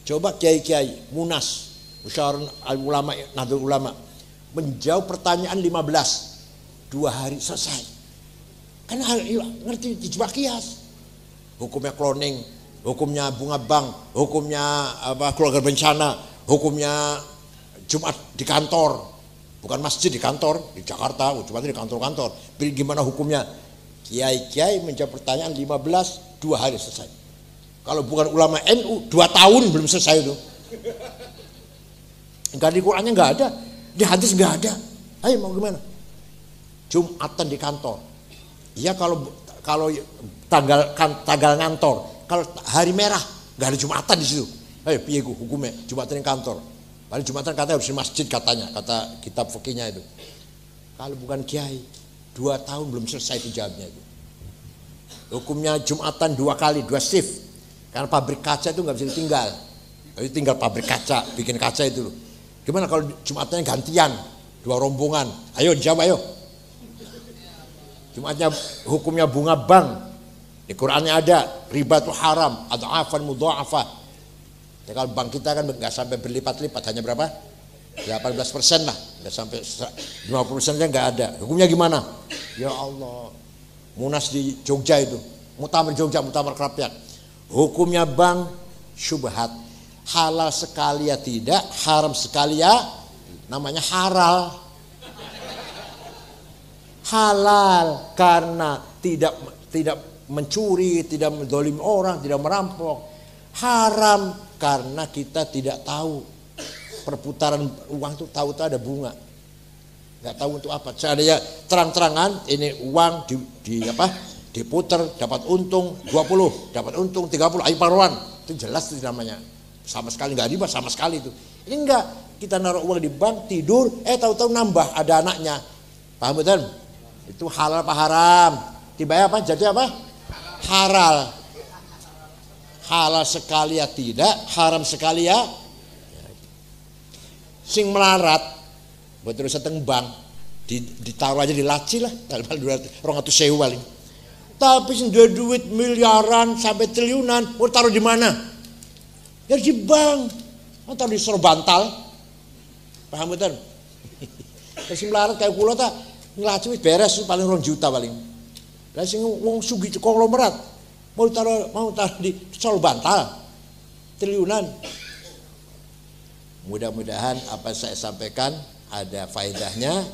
Coba kiai-kiai Munas, Musyawarah Ulama, Nahdlatul Ulama, menjawab pertanyaan 15, 2 hari selesai. Karena ngerti ijma' kias. Hukumnya cloning, hukumnya bunga bank, hukumnya keluarga bencana, hukumnya Jumat di kantor, bukan masjid di kantor di Jakarta, Jumat di kantor-kantor. Gimana hukumnya? Kiai-kiai menjawab pertanyaan 15, 2 hari selesai. Kalau bukan ulama NU 2 tahun belum selesai itu. Enggak, di Qurannya enggak ada. Di hadis nggak ada. Ayo mau gimana? Jumatan di kantor. Iya kalau tanggal ngantor. Kalau hari merah nggak ada Jumatan di situ. Ayo piye hukumnya Jumatan di kantor. Paling Jumatan katanya harus di masjid katanya, kata kitab fikihnya itu. Kalau bukan kiai 2 tahun belum selesai itu jawabnya itu. Hukumnya Jumatan 2 kali, 2 shift. Karena pabrik kaca itu nggak bisa ditinggal. Jadi tinggal pabrik kaca, bikin kaca itu loh. Gimana kalau Jumatnya gantian, 2 rombongan? Ayo dijawab, ayo. Jumatnya hukumnya bunga bank. Di Qurannya ada, riba itu haram, adhafan mudha'afah. Ya kalau bank kita kan nggak sampai berlipat-lipat, hanya berapa? 18% lah, nggak sampai 50%-nya nggak ada. Hukumnya gimana? Ya Allah, Munas di Jogja itu, Muktamar Jogja, Muktamar Krapyak. Hukumnya bank syubhat. Halal sekali ya tidak, haram sekali ya, namanya halal. Halal karena tidak mencuri, tidak mendzalimi orang, tidak merampok. Haram karena kita tidak tahu perputaran uang itu, tahu ada bunga, nggak tahu untuk apa. Seandainya terang-terangan ini uang diputar dapat untung 20, dapat untung 30, ayo paruan, itu jelas itu namanya. Sama sekali nggak riba, sama sekali itu. Ini enggak, kita naruh uang di bank, tidur, tahu-tahu nambah, ada anaknya. Paham betul? Itu halal apa haram? Dibayar apa? Jadi apa? Halal. Halal sekali ya tidak, haram sekali ya. Sing melarat, betul seteng bank, ditaruh aja di laci lah, 200 sewu paling. Tapi sing duwe duit miliaran sampai triliunan, mau taruh di mana? Ya di bank, mau taruh di sorbantal, paham betul? Kasih melarat kayak kula tak ngelaci wis beres paling 2 juta paling. Lah sing wong sugih konglomerat mau taruh di sorbantal triliunan. Mudah-mudahan apa saya sampaikan ada faedahnya.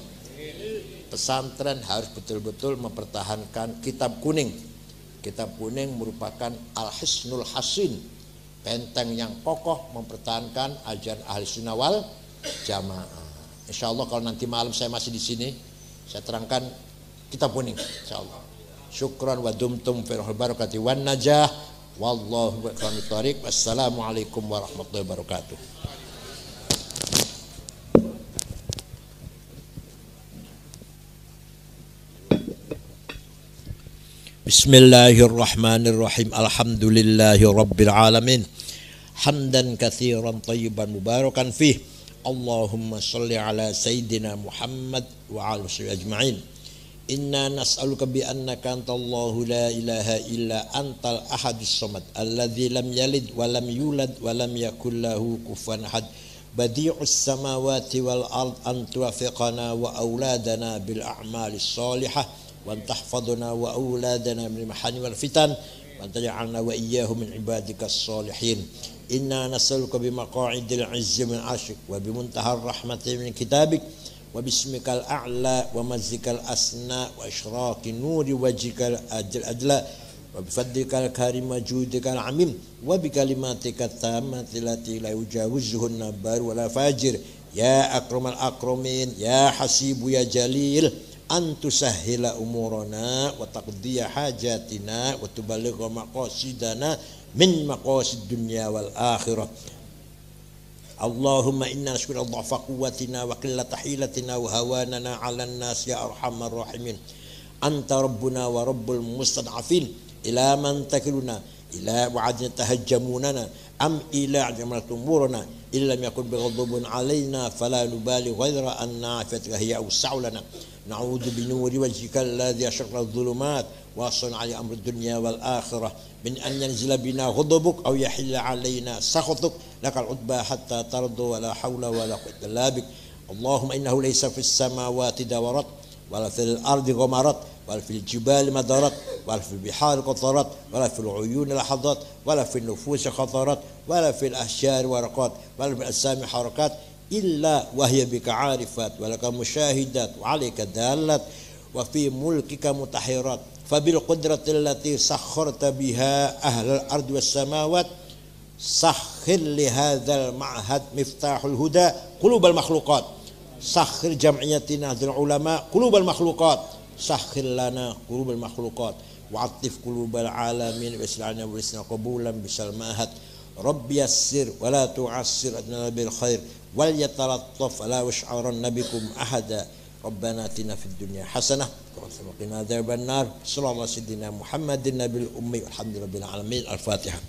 Pesantren harus betul-betul mempertahankan kitab kuning. Kitab kuning merupakan al-hisnul hasin, benteng yang kokoh mempertahankan ajaran ahli sunnah wal jamaah. Insya Allah kalau nanti malam saya masih di sini, saya terangkan kitab kuning. Insya Allah. Syukran wa dumtum fil barakati wan najah. Wallahu a'lam bishawab. Wassalamualaikum warahmatullahi wabarakatuh. Bismillahirrahmanirrahim. Alhamdulillahi rabbil alamin. Hamdan katsiran thayyiban mubarakan fih. Allahumma shalli ala sayyidina Muhammad wa ala alihi ajma'in. Inna nas'aluka bi annaka antallahu la ilaha illa antal ahadus samad alladzi lam yalid wa lam yulad wa lam yakul lahu kufuwan ahad. Badi'us samawati wal ard an tuwaffiqana wa auladana bil a'malis salihah وأن تحفظنا وأولادنا من المحن والفتن وأن تجعلنا وإياهم من عبادك الصالحين. إنا نسألك بمقاعد العز من عرشك وبمنتهى الرحمة من كتابك وباسمك الأعلى ومجدك الأسنى وإشراق نور وجهك الأدلى وبفضلك الكريم وجودك العميم وبكلماتك التامة التي لا يجاوزهن بار ولا فاجر يا أكرم الأكرمين يا حسيب يا جليل أن تسهل أمورنا وتقضي حاجاتنا وتبلغ مقاصدنا من مقاصد الدنيا والآخرة. اللهم إنا نشكر ضعف قوتنا وقلة حيلتنا وهواننا على الناس يا أرحم الراحمين. أنت ربنا ورب المستضعفين. إلى من تكلنا إلى وعد تهجموننا أم إلى عجمة أمورنا إن لم يكن بغضب علينا فلا نبالي غير أن عافتك هي أوسع لنا. نعوذ بنور وجهك الذي أشرق الظلمات وصنع على أمر الدنيا والآخرة من أن ينزل بنا غضبك أو يحل علينا سخطك لك العتبى حتى ترضى ولا حول ولا قوة إلا بك. اللهم إنه ليس في السماوات دورات ولا في الأرض غمرات ولا في الجبال مدارات ولا في البحار قطرات ولا في العيون لحظات ولا في النفوس خطرات ولا في الأشجار ورقات ولا في الأجسام حركات إلا وهي بك عارفات ولك مشاهدات وعليك دالات وفي ملكك متحيرات فبالقدرة التي سخرت بها أهل الأرض والسماوات سخر لهذا المعهد مفتاح الهدى قلوب المخلوقات. سخر جمعيتنا العلماء قلوب المخلوقات. سخر لنا قلوب المخلوقات وعطف قلوب العالمين واسلعنا ورسنا قبولا بسلماهات. رب يسر ولا تعسر أدنى بالخير وليتلطف ولا يشعرن بكم أحدا. ربنا آتنا في الدنيا حسنة وقنا عذاب النار. صلى الله على سيدنا محمد النبي الأمي والحمد لله رب العالمين. الفاتحة.